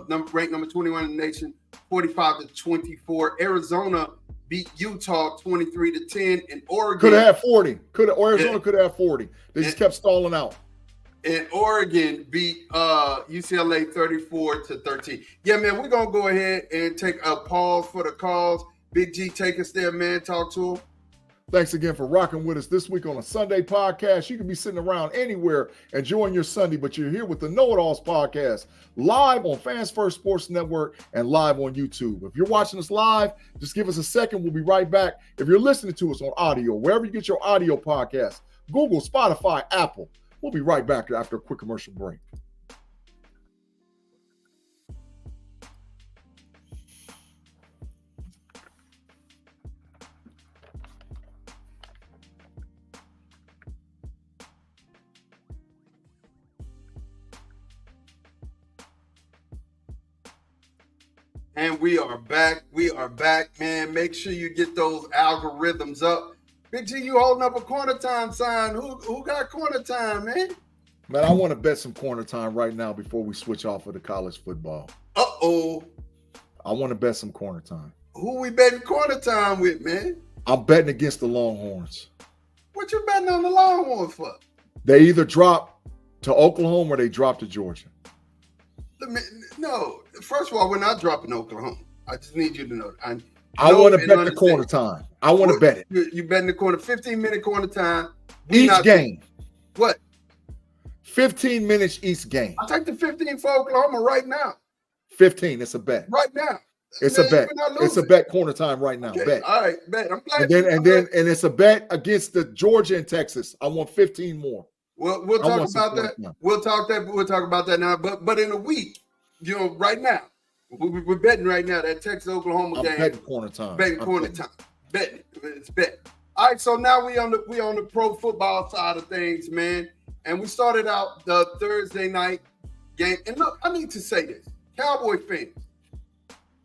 number 21 in the nation, 45-24. Arizona beat Utah 23-10, and Oregon could have had 40. Arizona could have had 40. They just kept stalling out. And Oregon beat UCLA 34-13. Yeah, man, we're going to go ahead and take a pause for the calls. Big G, take us there, man. Talk to him. Thanks again for rocking with us this week on a Sunday podcast. You can be sitting around anywhere enjoying your Sunday, but you're here with the KnoItAllZ podcast, live on Fans First Sports Network and live on YouTube. If you're watching us live, just give us a second. We'll be right back. If you're listening to us on audio, wherever you get your audio podcast, Google, Spotify, Apple, we'll be right back after a quick commercial break. And we are back. We are back, man. Make sure you get those algorithms up. Big G, you holding up a corner time sign. Who got corner time, man? Man, I want to bet some corner time right now before we switch off of the college football. Uh-oh. I want to bet some corner time. Who we betting corner time with, man? I'm betting against the Longhorns. What you betting on the Longhorns for? They either drop to Oklahoma or they drop to Georgia. No, first of all, we're not dropping Oklahoma. I just need you to know. I want to bet the corner time. I want to bet it. You betting the corner, 15-minute corner time. Each game. What? 15 minutes each game. I'll take the 15 for Oklahoma right now. 15, it's a bet. Right now. It's a bet. It's a bet corner time right now. Okay. Bet. All right, bet. I'm glad. And it's a bet against the Georgia and Texas. I want 15 more. Well, we'll talk about that. We'll talk about that now. But in a week, right now, we're betting right now that Texas Oklahoma game. Betting corner time. Betting corner time. Betting. It's bet. All right, so now we on the pro football side of things, man. And we started out the Thursday night game. And look, I need to say this, Cowboy fans.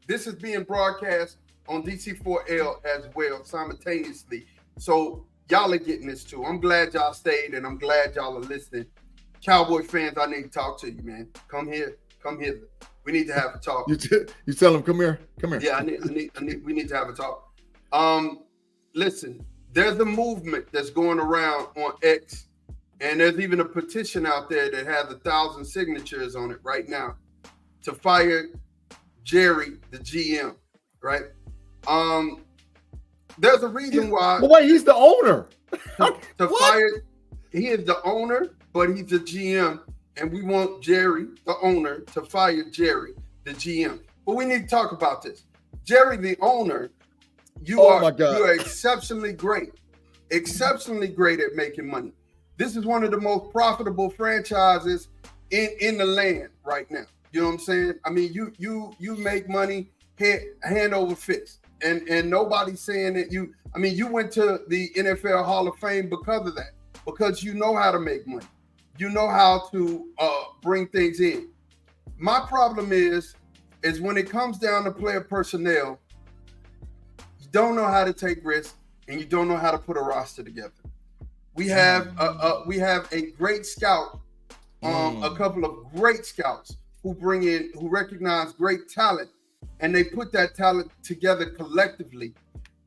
This is being broadcast on DC4L as well simultaneously. So y'all are getting this too. I'm glad y'all stayed and I'm glad y'all are listening. Cowboy fans, I need to talk to you, man. Come here. We need to have a talk. You tell them, come here. Yeah, we need to have a talk. Listen, there's a movement that's going around on X, and there's even a petition out there that has 1,000 signatures on it right now to fire Jerry, the GM, right? There's a reason why. Well, wait, he's the owner. to fire, he is the owner, but he's the GM, and we want Jerry, the owner, to fire Jerry, the GM. But we need to talk about this. Jerry, the owner, you are exceptionally great at making money. This is one of the most profitable franchises in the land right now. You know what I'm saying? I mean, you make money hand over fist, and nobody's saying that you went to the NFL Hall of Fame because of that, because you know how to make money, you know how to bring things in. My problem is when it comes down to player personnel, you don't know how to take risks and you don't know how to put a roster together. We have a great scout, a couple of great scouts who recognize great talent, and they put that talent together collectively.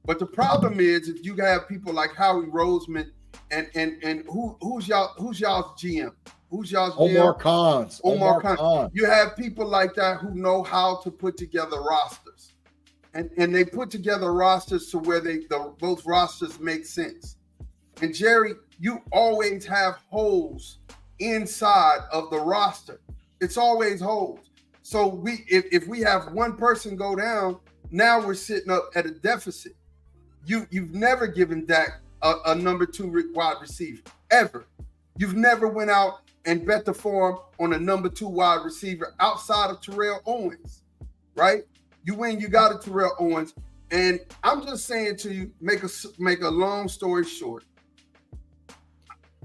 But the problem is if you have people like Howie Roseman and who's y'all's GM? Who's y'all's GM? Omar Khan. You have people like that who know how to put together rosters. And they put together rosters to where those rosters make sense. And Jerry, you always have holes inside of the roster. It's always holes. So if we have one person go down, now we're sitting up at a deficit. You've never given Dak a number 2 wide receiver, ever. You've never went out and bet the farm on a number 2 wide receiver outside of Terrell Owens, right? You got a Terrell Owens. And I'm just saying to you, make a long story short.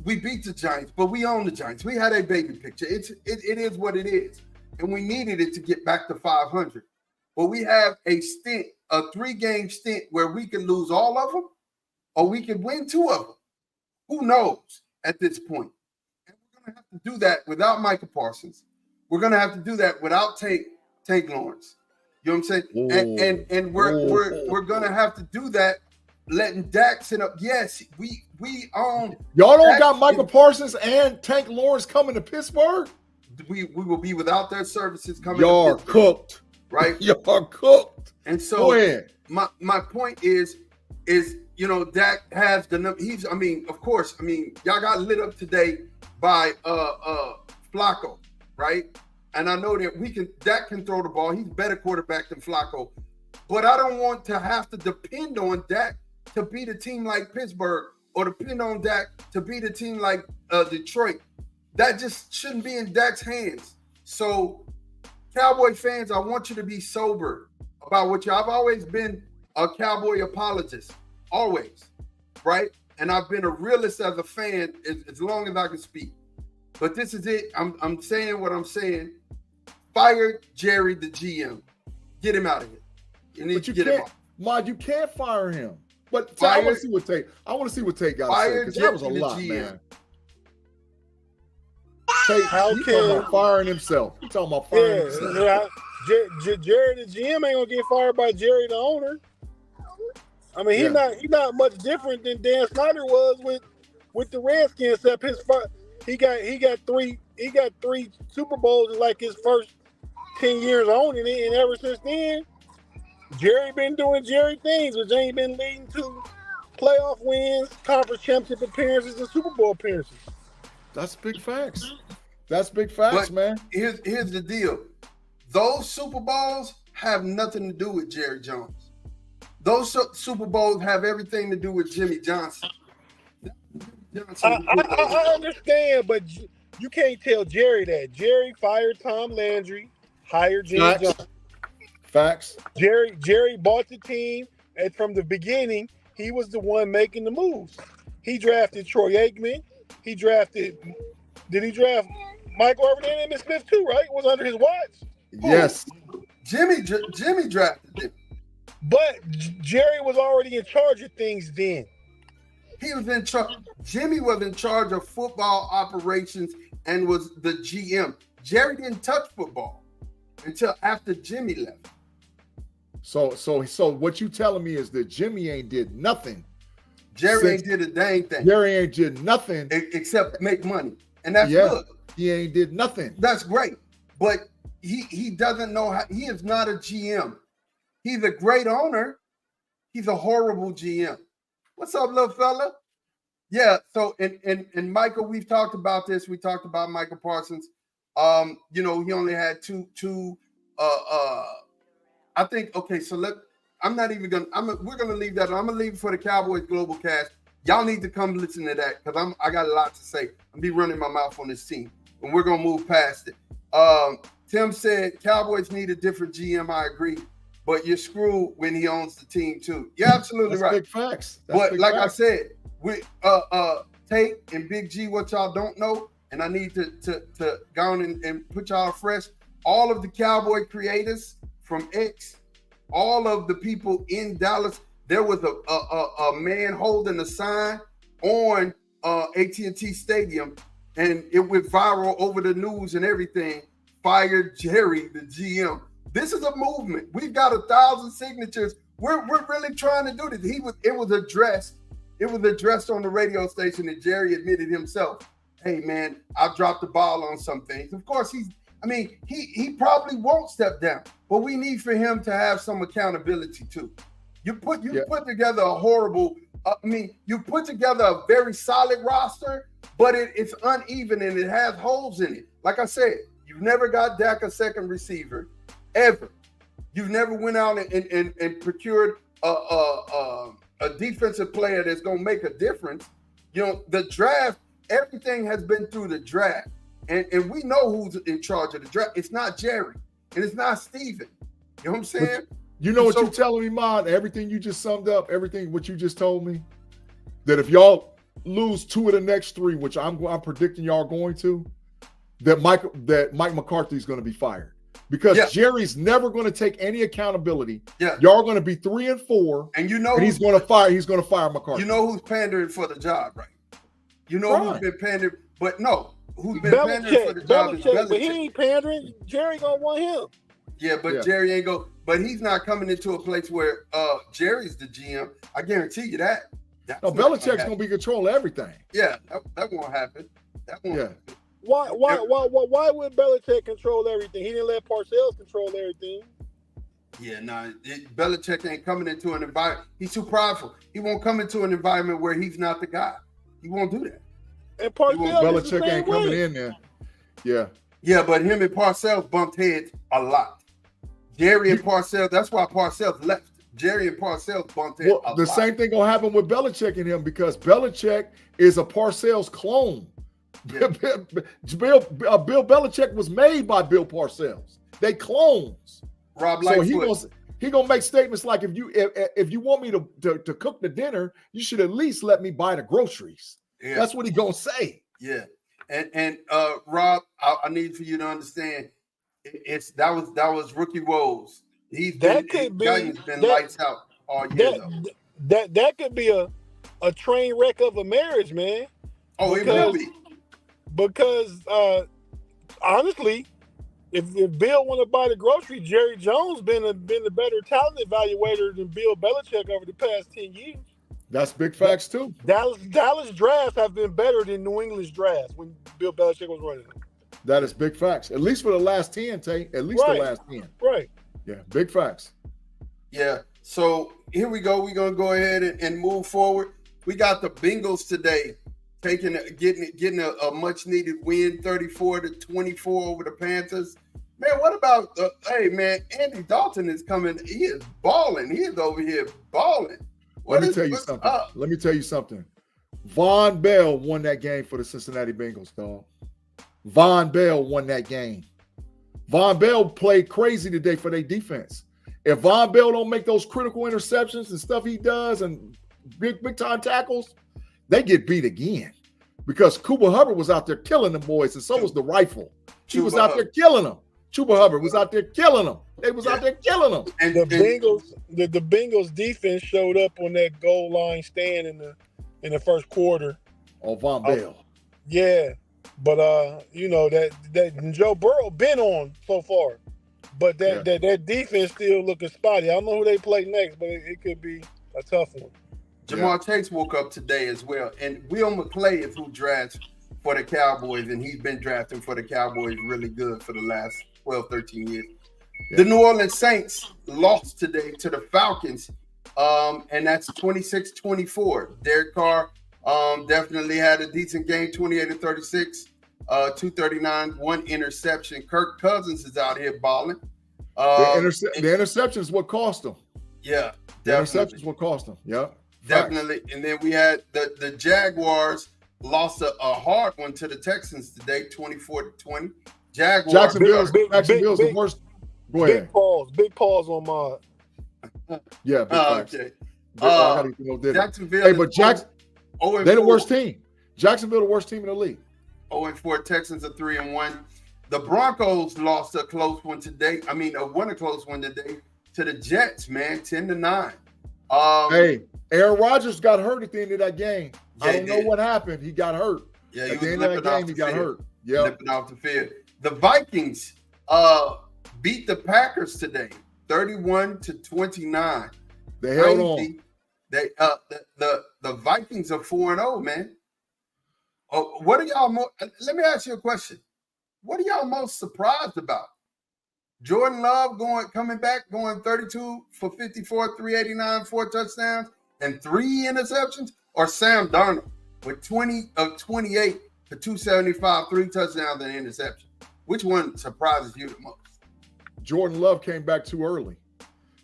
We beat the Giants, but we own the Giants. We had a baby picture. It is what it is. And we needed it to get back to 500. But we have a 3-game stint where we could lose all of them or we could win 2 of them. Who knows at this point? And we're going to have to do that without Micah Parsons. We're going to have to do that without Tank Lawrence. You know what I'm saying? And we're going to have to do that letting Dak sit up. Yes, we own. Y'all don't got Michael Parsons and Tank Lawrence coming to Pittsburgh. We will be without their services coming. Y'all to cooked, right? Y'all cooked. And so go ahead. My point is Dak has the he's. I mean, of course. I mean, y'all got lit up today by Flacco, right? And I know that Dak can throw the ball. He's a better quarterback than Flacco. But I don't want to have to depend on Dak to beat a team like Pittsburgh or depend on Dak to beat a team like Detroit. That just shouldn't be in Dak's hands. So, Cowboy fans, I want you to be sober about what I've always been a Cowboy apologist, always, right? And I've been a realist as a fan as long as I can speak. But this is it. I'm saying what I'm saying. Fire Jerry, the GM. Get him out of here. You need to get him off. Mod, you can't fire him. But I want to see what Tate. I want to see what Tate got to say because that was a lot, man. Tate, he's talking about firing himself. He's talking about firing himself. Yeah, Jerry the GM ain't gonna get fired by Jerry the owner. I mean, he's not much different than Dan Snyder was with the Redskins. Except he got three Super Bowls in like his first 10 years owning it, and ever since then, Jerry been doing Jerry things, which ain't been leading to playoff wins, conference championship appearances, and Super Bowl appearances. That's big facts. That's big facts, man. Here's the deal. Those Super Bowls have nothing to do with Jerry Jones. Those Super Bowls have everything to do with Jimmy Johnson. I understand, but you can't tell Jerry that. Jerry fired Tom Landry, hired Jimmy Johnson. Facts. Jerry bought the team, and from the beginning, he was the one making the moves. He drafted Troy Aikman. Did he draft Michael Irvin and Emmitt Smith too, right? It was under his watch. Yes. Jimmy drafted him. But Jerry was already in charge of things then. He was in charge. Jimmy was in charge of football operations and was the GM. Jerry didn't touch football until after Jimmy left. So what you telling me is that Jimmy ain't did nothing. Jerry ain't did a dang thing. Jerry ain't did nothing except make money, and that's good. He ain't did nothing. That's great, but he doesn't know how. He is not a GM. He's a great owner. He's a horrible GM. What's up, little fella? Yeah. So and Michael, we've talked about this. We talked about Michael Parsons. He only had two. I think. Okay. So I'm not even gonna. We're gonna leave that. I'm gonna leave it for the Cowboys Global Cast. Y'all need to come listen to that because I got a lot to say. I'm be running my mouth on this team, and we're gonna move past it. Tim said Cowboys need a different GM. I agree, but you're screwed when he owns the team too. You're absolutely That's right. Big facts. That's but big like facts. I said, with Tate and Big G, what y'all don't know, and I need to go on and put y'all fresh. All of the Cowboy creators from X, all of the people in Dallas. There was a man holding a sign on AT&T Stadium, and it went viral over the news and everything. Fired Jerry, the GM. This is a movement. We've got 1,000 signatures. We're really trying to do this. It was addressed. It was addressed on the radio station, and Jerry admitted himself, "Hey man, I dropped the ball on some things." Of course, he probably won't step down, but we need for him to have some accountability too. You put together a horrible. You put together a very solid roster, but it's uneven and it has holes in it. Like I said, you've never got Dak a second receiver, ever. You've never went out and procured a defensive player that's going to make a difference. The draft, everything has been through the draft, and we know who's in charge of the draft. It's not Jerry, and it's not Steven. You know what I'm saying? You know what you're telling me, Mod? Everything you just summed up, everything what you just told me, that if y'all lose 2 of the next 3, which I'm predicting y'all going to, that Mike McCarthy is going to be fired because Jerry's never going to take any accountability. Yeah, y'all are going to be 3-4, and he's going to fire. He's going to fire McCarthy. You know who's pandering for the job, right? You know who's been pandering, but no, who's been pandering for the job is Belichick. But he ain't pandering. Jerry gonna want him. Yeah, but Jerry ain't go. But he's not coming into a place where Jerry's the GM. I guarantee you that. No, Belichick's gonna be controlling everything. Yeah, that won't happen. That won't happen. Why would Belichick control everything? He didn't let Parcells control everything. Yeah, Belichick ain't coming into an environment. He's too prideful. He won't come into an environment where he's not the guy. He won't do that. And Parcells Belichick ain't coming in there. Yeah. Yeah, but him and Parcells bumped heads a lot. Jerry and Parcells, that's why Parcells left. Jerry and Parcells bumped heads a lot. The same thing gonna happen with Belichick and him because Belichick is a Parcells clone. Yeah. Bill Belichick was made by Bill Parcells. They clones. Rob Lightfoot. So he gonna make statements like if you want me to cook the dinner, you should at least let me buy the groceries. Yeah. That's what he gonna say. Yeah. And Rob, I need for you to understand that was rookie woes. He's been lights out all year though. That could be a train wreck of a marriage, man. Oh, it will be. Because honestly, if Bill want to buy the grocery, Jerry Jones been a better talent evaluator than Bill Belichick over the past 10 years. That's big facts too. Dallas drafts have been better than New England's drafts when Bill Belichick was running them. That is big facts. At least for the last 10, Tate. At least the last 10. Right. Yeah, big facts. Yeah. So here we go. We're gonna go ahead and move forward. We got the Bengals today. Getting a much needed win, 34-24 over the Panthers. Man, what about hey man, Andy Dalton is coming. He is balling. He is over here balling. Let me tell you something. Von Bell won that game for the Cincinnati Bengals, dog. Von Bell won that game. Von Bell played crazy today for their defense. If Von Bell don't make those critical interceptions and stuff he does and big time tackles, they get beat again because Chuba Hubbard was out there killing them boys, and so was the rifle. He was out there killing them. Chuba Hubbard was out there killing them. They was out there killing them. And the Bengals defense showed up on that goal line stand in the first quarter. Oh, Von Bell. Yeah, but that Joe Burrow been on so far, but that defense still looking spotty. I don't know who they play next, but it could be a tough one. Jamar Chase woke up today as well. And Will McClay is who drafts for the Cowboys, and he's been drafting for the Cowboys really good for the last 12, 13 years. Yeah. The New Orleans Saints lost today to the Falcons, and that's 26-24. Derek Carr definitely had a decent game, 28-36, 239, one interception. Kirk Cousins is out here balling. The interception is what cost them. Yeah, definitely. The interception is what cost them. Yeah. Definitely. And then we had the Jaguars lost a hard one to the Texans today, 24-20. Jacksonville's the worst. Go ahead. Big pause on Mod. Yeah, big facts. Okay. Jacksonville. Hey, but they're the worst team. Jacksonville the worst team in the league. 0-4. Texans are 3-1. The Broncos lost a close one today. Won a close one today to the Jets, man, 10-9. Hey, Aaron Rodgers got hurt at the end of that game. I don't know what happened. He got hurt. Yeah, at the end of that game, he got hurt. Yeah, limping off the field. The Vikings beat the Packers today, 31-29. They held on. They the Vikings are 4-0, man. What are y'all let me ask you a question. What are y'all most surprised about? Jordan Love coming back, going 32 for 54, 389, 4 touchdowns, and 3 interceptions, or Sam Darnold with 20 of 28 for 275, 3 touchdowns and interception? Which one surprises you the most? Jordan Love came back too early.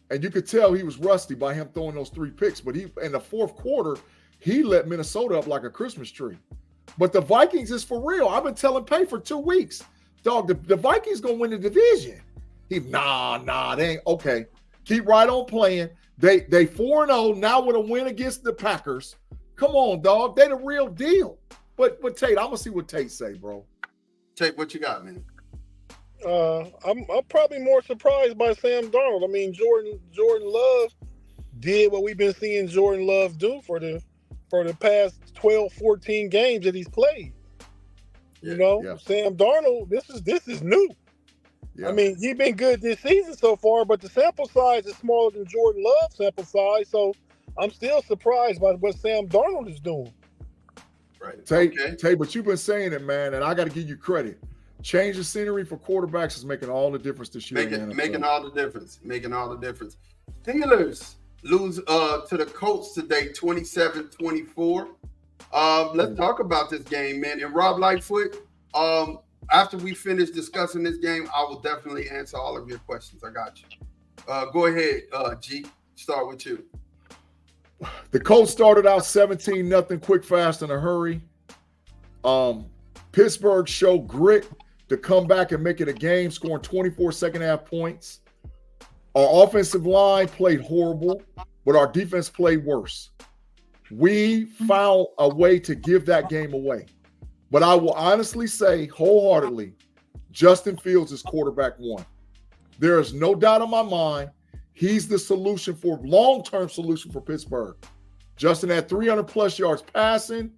And you could tell he was rusty by him throwing those 3 picks. But in the fourth quarter, he lit Minnesota up like a Christmas tree. But the Vikings is for real. I've been telling Pay for 2 weeks. Dog, the Vikings going to win the division. Nah, they ain't. Okay, keep right on playing. They 4-0 now with a win against the Packers. Come on, dog. They the real deal. But Tate, I'm going to see what Tate say, bro. Tate, what you got, man? I'm probably more surprised by Sam Darnold. Jordan Love did what we've been seeing Jordan Love do for the past 12, 14 games that he's played. Sam Darnold, this is new. Yeah. I mean, he's been good this season so far, but the sample size is smaller than Jordan Love's sample size. So I'm still surprised by what Sam Darnold is doing. Right. Tay, but you've been saying it, man, and I got to give you credit. Change the scenery for quarterbacks is making all the difference this year. Making all the difference. Making all the difference. Steelers lose to the Colts today, 27-24. Let's talk about this game, man. And Rob Lightfoot, after we finish discussing this game, I will definitely answer all of your questions. I got you. Go ahead, G. Start with you. The Colts started out 17-0, quick, fast, in a hurry. Pittsburgh showed grit to come back and make it a game, scoring 24 second-half points. Our offensive line played horrible, but our defense played worse. We found a way to give that game away. But I will honestly say, wholeheartedly, Justin Fields is quarterback one. There is no doubt in my mind he's the solution for long-term solution for Pittsburgh. Justin had 300-plus yards passing,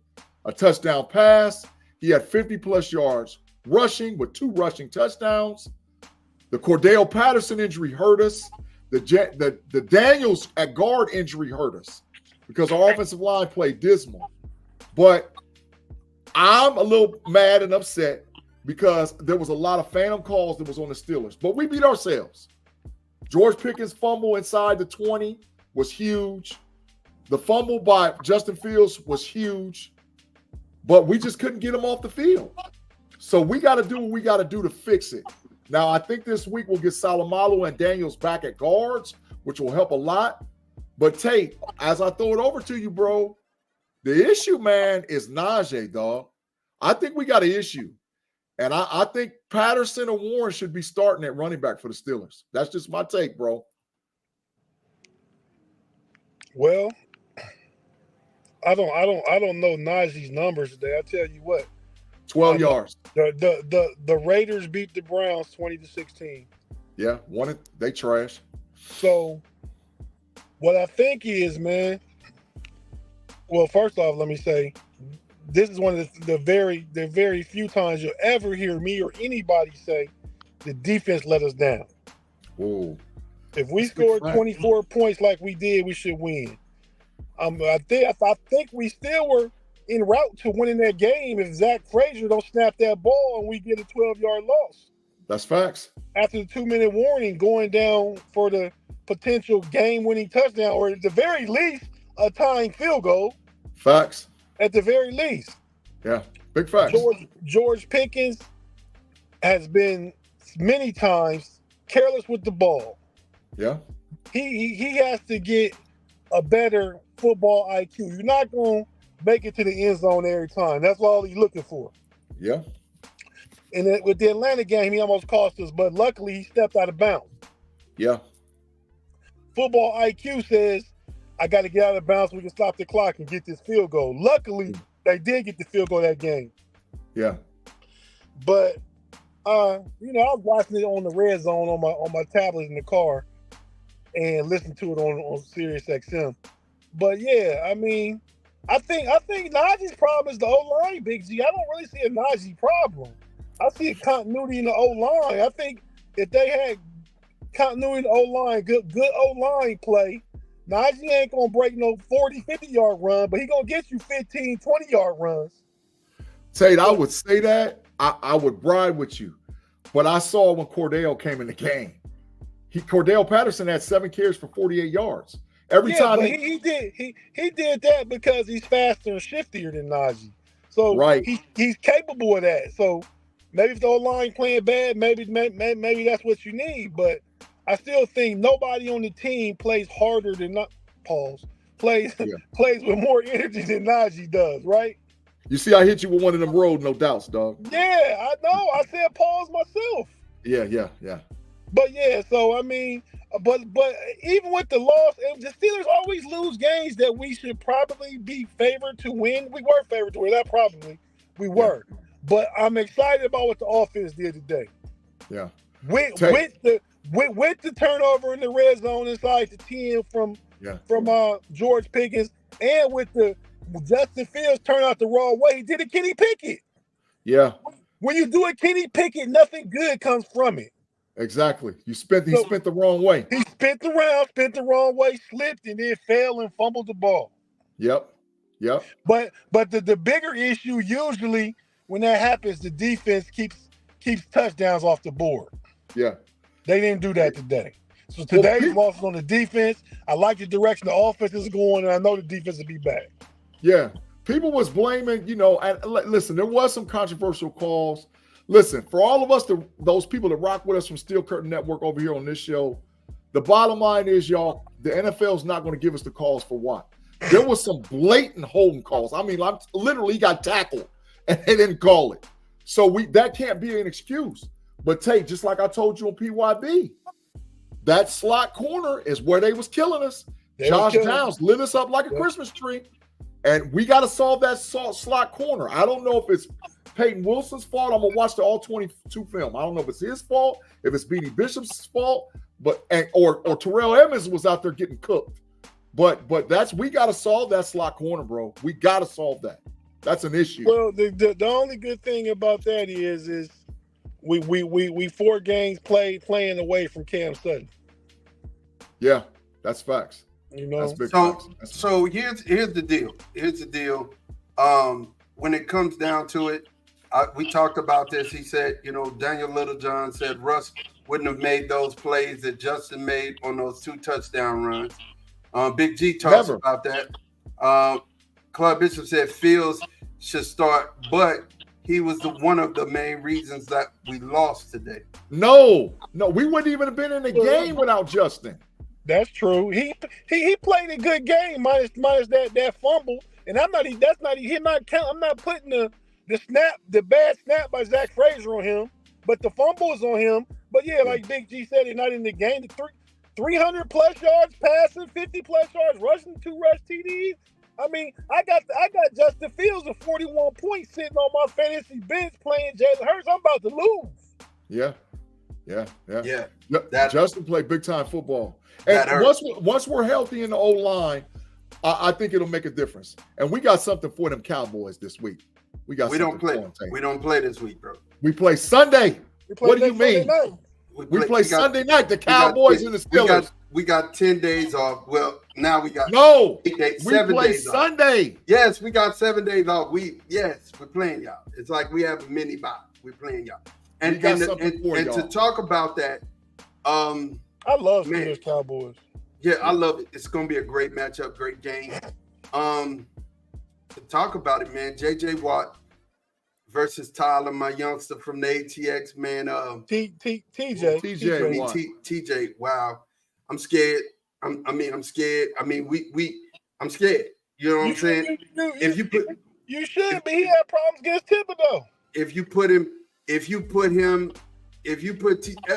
a touchdown pass. He had 50-plus yards rushing with 2 rushing touchdowns. The Cordell Patterson injury hurt us. The Daniels at guard injury hurt us because our offensive line played dismal. But I'm a little mad and upset because there was a lot of phantom calls that was on the Steelers. But we beat ourselves. George Pickens' fumble inside the 20 was huge. The fumble by Justin Fields was huge. But we just couldn't get him off the field. So we got to do what we got to do to fix it. Now, I think this week we'll get Salamalu and Daniels back at guards, which will help a lot. But, Tate, as I throw it over to you, bro, the issue, man, is Najee, dog. I think we got an issue. And I think Patterson or Warren should be starting at running back for the Steelers. That's just my take, bro. Well, I don't know Najee's numbers today. I tell you what. 12 yards. The Raiders beat the Browns 20-16. Yeah, they trash. So what I think is, man, well, first off, let me say this is one of the very few times you'll ever hear me or anybody say the defense let us down. Ooh. If we scored 24 points like we did, we should win. I think we still were en route to winning that game if Zach Frazier don't snap that ball and we get a 12-yard loss. That's facts. After the 2-minute warning, going down for the potential game-winning touchdown, or at the very least, a tying field goal. Facts. At the very least. Yeah, big facts. George Pickens has been many times careless with the ball. Yeah. He has to get a better football IQ. You're not going to make it to the end zone every time. That's all he's looking for. Yeah. And with the Atlanta game, he almost cost us, but luckily he stepped out of bounds. Yeah. Football IQ says, I got to get out of bounds so we can stop the clock and get this field goal. Luckily, they did get the field goal that game. Yeah. But, I was watching it on the red zone on my tablet in the car and listening to it on Sirius XM. But, yeah, I mean, I think Najee's problem is the O-line, Big G. I don't really see a Najee problem. I see a continuity in the O-line. I think if they had continuity in the O-line, good O-line play, Najee ain't going to break no 40, 50-yard run, but he going to get you 15, 20-yard runs. Tate, I would say that. I would ride with you. But I saw when Cordell came in the game. Cordell Patterson had 7 carries for 48 yards. Every time he did that because he's faster and shiftier than Najee. So right. he's capable of that. So maybe if the O-line playing bad, maybe that's what you need. But I still think nobody on the team plays harder than plays with more energy than Najee does, right? You see, I hit you with one of them road no doubts, dog. Yeah, I know. I said pause myself. Yeah. But yeah, so I mean, but even with the loss, the Steelers always lose games that we should probably be favored to win. We were favored to win. That probably we were. Yeah. But I'm excited about what the offense did today. Yeah. With the turnover in the red zone inside the 10 from George Pickens, and with the Justin Fields turn out the wrong way, he did a Kenny Pickett. Yeah. When you do a Kenny Pickett, nothing good comes from it. Exactly. He spent the wrong way. He spent the wrong way, slipped, and then fell and fumbled the ball. Yep. But the bigger issue usually when that happens, the defense keeps touchdowns off the board. Yeah. They didn't do that today. So today's loss on the defense. I like the direction the offense is going, and I know the defense will be back. Yeah. People was blaming, and listen, there was some controversial calls. Listen, for all of us, those people that rock with us from Steel Curtain Network over here on this show, the bottom line is, y'all, the NFL is not going to give us the calls for what? There was some blatant holding calls. I mean, literally got tackled, and they didn't call it. So that can't be an excuse. But Tate, just like I told you on PYB, that slot corner is where they was killing us. Josh Downs lit us up like a Christmas tree, and we got to solve that slot corner. I don't know if it's Peyton Wilson's fault. I'm gonna watch the all 22 film. I don't know if it's his fault, if it's Beanie Bishop's fault, or Terrell Evans was out there getting cooked. But we got to solve that slot corner, bro. We got to solve that. That's an issue. Well, the only good thing about that is we 4 games playing away from Cam Sutton. Yeah, that's facts. That's big facts. So here's the deal. Here's the deal. When it comes down to it, we talked about this. He said, Daniel Littlejohn said Russ wouldn't have made those plays that Justin made on those 2 touchdown runs. Big G talks about that. Claude Bishop said Fields should start, but he was one of the main reasons that we lost today. No, we wouldn't even have been in the game without Justin. That's true. He played a good game minus that fumble, and I'm not putting the bad snap by Zach Frazier on him, but the fumble is on him. But yeah, like Big G said, he's not in the game. 300 plus yards passing, 50 plus yards rushing, 2 rush TDs. I mean, I got Justin Fields of 41 points sitting on my fantasy bench playing Jalen Hurts. I'm about to lose. Yeah. Justin played big time football. And once we're healthy in the O-line, I think it'll make a difference. And we got something for them Cowboys this week. We don't play this week, bro. We play Sunday. What do you mean? We play Sunday night. The Cowboys and the Steelers. We got 10 days off. Well, now we got 7 play days Sunday. Off. Yes, we got 7 days off. we're playing y'all. It's like we have a mini bye. We're playing y'all. And to talk about that, I love Steelers Cowboys. Yeah, I love it. It's gonna be a great matchup, great game. To talk about it, man, JJ Watt versus Tyler, my youngster from the ATX, man. TJ Watt. TJ, wow. I'm scared. I'm scared. I mean, I'm scared. You know what I'm saying? You should be. He had problems against Thibodeau.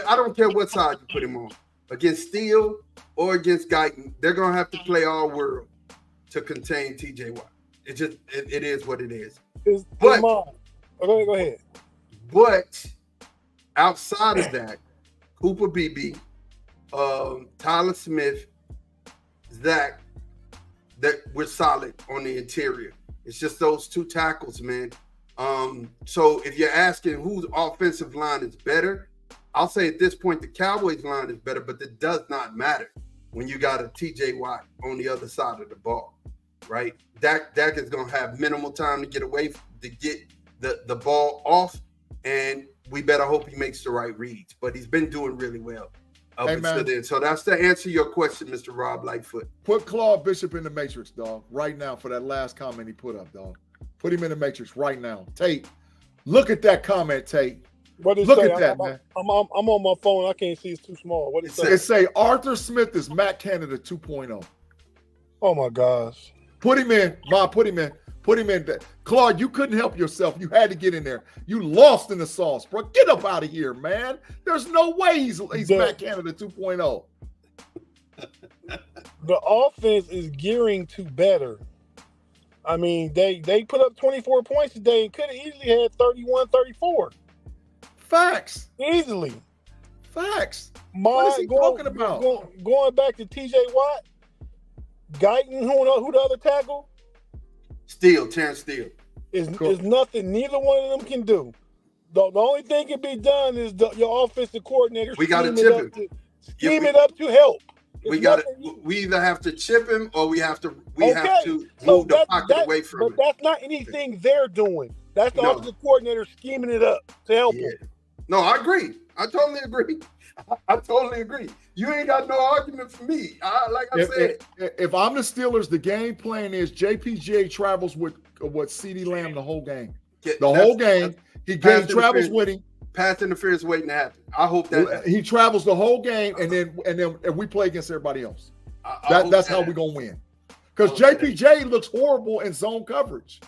I don't care what side you put him on, against Steele or against Guyton, they're gonna have to play all world to contain TJ Watt. It is what it is. Go ahead. But outside of that, Cooper Beebe, Tyler Smith, Zach, that we're solid on the interior. It's just those 2 tackles, man. So if you're asking whose offensive line is better, I'll say at this point the Cowboys line is better, but it does not matter when you got a TJ Watt on the other side of the ball, right? Dak is going to have minimal time to get away, to get the ball off, and we better hope he makes the right reads. But he's been doing really well up until then. So that's to answer your question, Mr. Rob Lightfoot. Put Claude Bishop in the matrix, dog, right now for that last comment he put up, dog. Put him in the matrix right now. Tate, look at that comment, Tate. What did it look say? at that, man. I'm on my phone. I can't see. It's too small. What did it say? It say Arthur Smith is Matt Canada 2.0. Oh, my gosh. Put him in. Ma, put him in. Put him in. Claude, you couldn't help yourself. You had to get in there. You lost in the sauce, bro. Get up out of here, man. There's no way he's Matt Canada 2.0. The offense is gearing to better. I mean, they put up 24 points today and could have easily had 31, 34. Facts. Easily. Facts. What is he talking about? Going back to TJ Watt, Guyton, who the other tackle? Terrence Steele. Is nothing neither one of them can do. The only thing can be done is your offensive coordinator We got to chip him. Scheme it up to help. We either have to chip him or we have to move the pocket away from him. But that's not anything they're doing. That's the offensive coordinator scheming it up to help him. No, I agree. I totally agree. I totally agree. You ain't got no argument for me. Like I said, if I'm the Steelers, the game plan is JPJ travels with CeeDee Lamb the whole game. The whole game. He travels with him. Pass interference waiting to happen. I hope that he travels the whole game, and then we play against everybody else. That's how we're gonna win. Because JPJ looks horrible in zone coverage.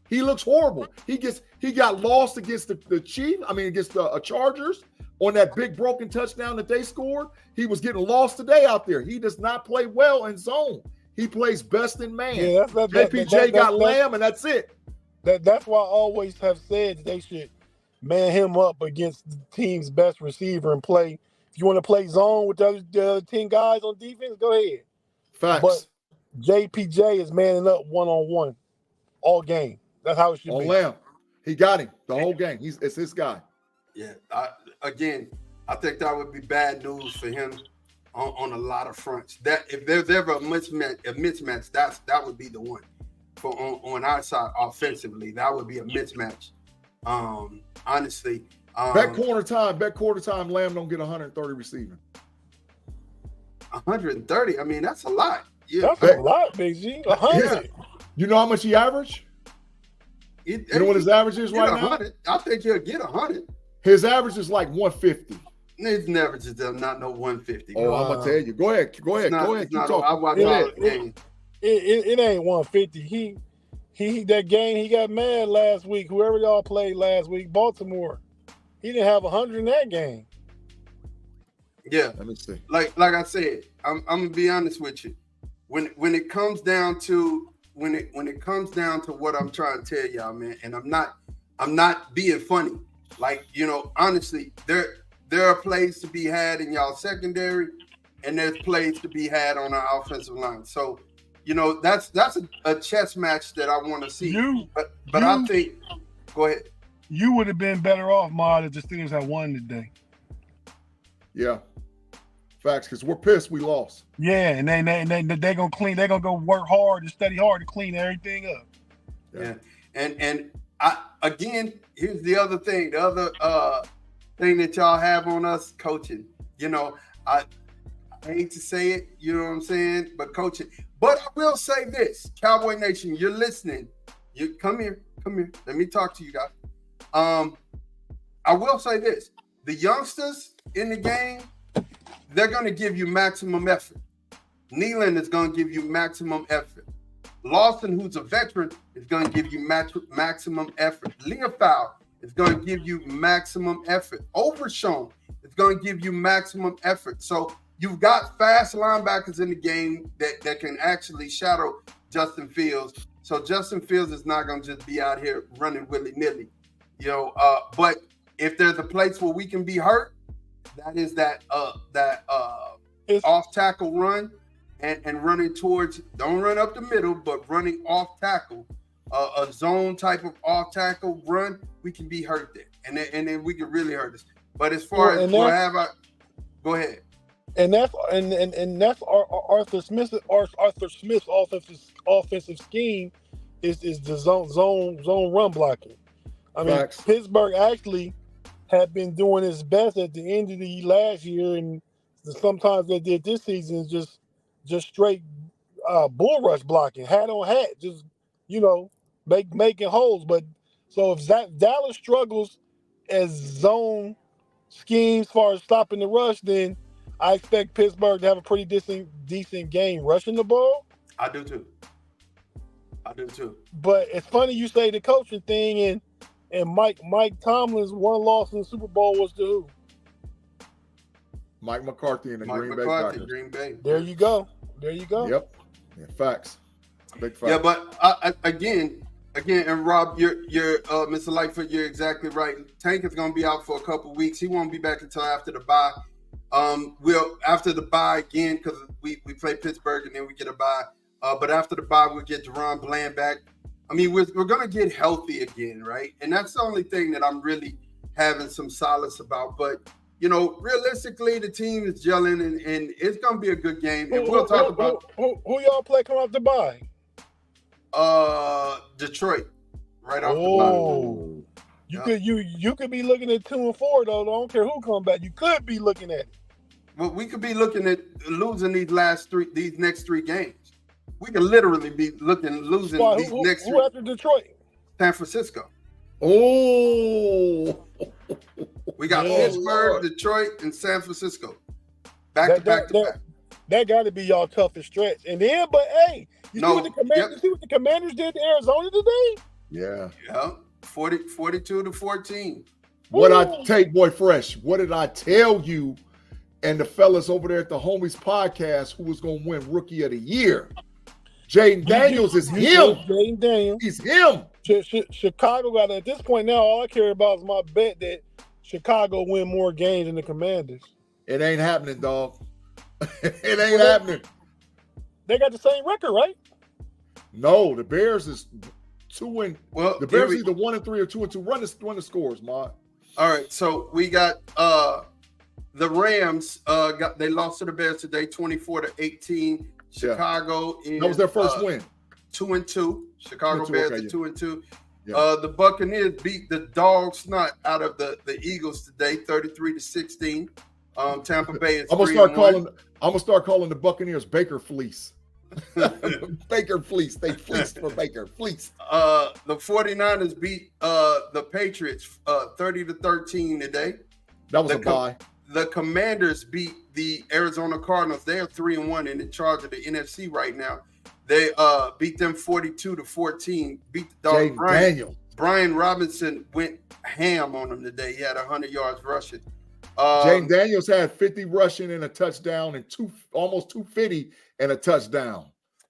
He looks horrible. He got lost against the Chiefs. I mean, against the Chargers on that big broken touchdown that they scored. He was getting lost today out there. He does not play well in zone. He plays best in man. Yeah, JPJ got Lamb, and that's it. That's why I always have said they should man him up against the team's best receiver and play. If you want to play zone with the other 10 guys on defense, go ahead. Facts. But JPJ is manning up one-on-one all game. That's how it should be. Lamb. He got him the whole game. It's his guy. Yeah. I think that would be bad news for him on a lot of fronts. That if there's ever a mismatch, that would be the one. For on our side offensively, that would be a mismatch. Honestly, bet quarter time, Lamb don't get 130 receiving. 130. I mean, that's a lot. Yeah, that's a lot, Big G. 100. Yeah. You know how much he averaged? You know what his average is right 100. now? I think he'll get 100. His average is like 150. His average is not no 150. Oh, I'm gonna tell you. Go ahead. Keep talking. I watch all the games. It ain't 150. He that game he got mad last week. Whoever y'all played last week, Baltimore, he didn't have 100 in that game. Yeah, let me see. Like I said, I'm gonna be honest with you. When it comes down to what I'm trying to tell y'all, man, and I'm not being funny. Like, honestly, there are plays to be had in y'all secondary, and there's plays to be had on our offensive line. So. That's a chess match that I want to see. But I think, go ahead. You would have been better off, Mod, if the Steelers had won today. Yeah, facts. Because we're pissed we lost. Yeah, and they're gonna clean. They're gonna go work hard and study hard to clean everything up. Yeah, and again, here's the other thing. The other thing that y'all have on us, coaching. I hate to say it, you know what I'm saying, but coaching. But I will say this, Cowboy Nation, you're listening. You come here. Let me talk to you guys. I will say this: the youngsters in the game, they're going to give you maximum effort. Nealon is going to give you maximum effort. Lawson, who's a veteran, is going to give you maximum effort. Leofow is going to give you maximum effort. Overshown is going to give you maximum effort. So you've got fast linebackers in the game that can actually shadow Justin Fields. So Justin Fields is not going to just be out here running willy-nilly, but if there's a place where we can be hurt, that is that off tackle run and running towards, don't run up the middle, but running off tackle, a zone type of off tackle run, we can be hurt there. And then we can really hurt us. But as far as go ahead. And that's Arthur Smith's offensive scheme is the zone run blocking. I mean, Facts. Pittsburgh actually had been doing its best at the end of the last year, and sometimes they did this season just straight bull rush blocking, hat on hat, just making holes. But so if Dallas struggles as zone schemes as far as stopping the rush, then I expect Pittsburgh to have a pretty decent game rushing the ball. I do too. But it's funny you say the coaching thing, and Mike Tomlin's one loss in the Super Bowl was to who? Mike McCarthy in the Green Bay Packers. Green Bay. There you go. Yep. Yeah, facts. Big facts. Yeah, but again, and Rob, you're Mr. Lightfoot, you're exactly right. Tank is going to be out for a couple weeks. He won't be back until after the bye. We'll after the bye again, because we play Pittsburgh and then we get a bye. But after the bye, we'll get Jerron Bland back. I mean, we're going to get healthy again, right? And that's the only thing that I'm really having some solace about. But realistically, the team is gelling, and it's gonna be a good game. And we'll talk about who y'all play coming off the bye. Detroit right off the bye. You could be looking at 2-4 though. I don't care who comes back. You could be looking at it. Well, we could be looking at losing these next three games. We could literally be losing these next three. Who after Detroit? San Francisco. Oh, we got Pittsburgh, Detroit, and San Francisco. Back to back. That got to be y'all toughest stretch. And then, but hey, see what the Commanders did to Arizona today? Yeah. 42-14. What I take, boy, fresh. What did I tell you? And the fellas over there at the Homies podcast, who was going to win Rookie of the Year? Jaden Daniels is him. Jaden Daniels. He's him. Chicago got at this point now. All I care about is my bet that Chicago win more games than the Commanders. It ain't happening, dog. It ain't happening. They got the same record, right? No, the Bears is 2-. Well, the Bears either 1-3 or 2-2. Run the scores, Mod. All right, so we got the Rams. They lost to the Bears today, 24-18. Chicago is that was their first win. 2-2. Chicago Bears are 2-2. Yeah. The Buccaneers beat the dog snot out of the Eagles today, 33-16. Tampa Bay is. I'm gonna start calling the Buccaneers Baker Fleece. Baker Fleece. They fleeced for Baker Fleece. The 49ers beat the Patriots 30-13 today. That was a bye. The Commanders beat the Arizona Cardinals. They are 3-1 in charge of the NFC right now. They beat them 42-14. Beat the dog. Brian Robinson went ham on them today. He had 100 yards rushing. Jaden Daniels had 50 rushing and a touchdown, and almost 250 and a touchdown.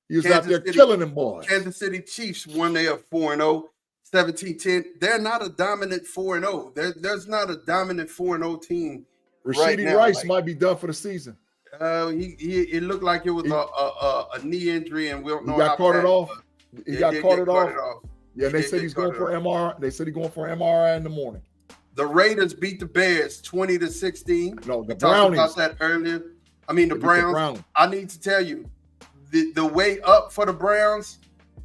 He was out there killing them boys. Kansas City Chiefs won. They are 4-0, 17-10. They're not a dominant 4-0. There's not a dominant 4-0 team. Rashidi Rice might be done for the season. It looked like it was a knee injury, and we don't know. He got carted off. He got carted off. Yeah, they said he's going for MRI. They said he's going for MRI in the morning. The Raiders beat the Bears 20-16. No, the Brownies. Talked about that earlier. I mean, the Browns. I need to tell you, the way up for the Browns,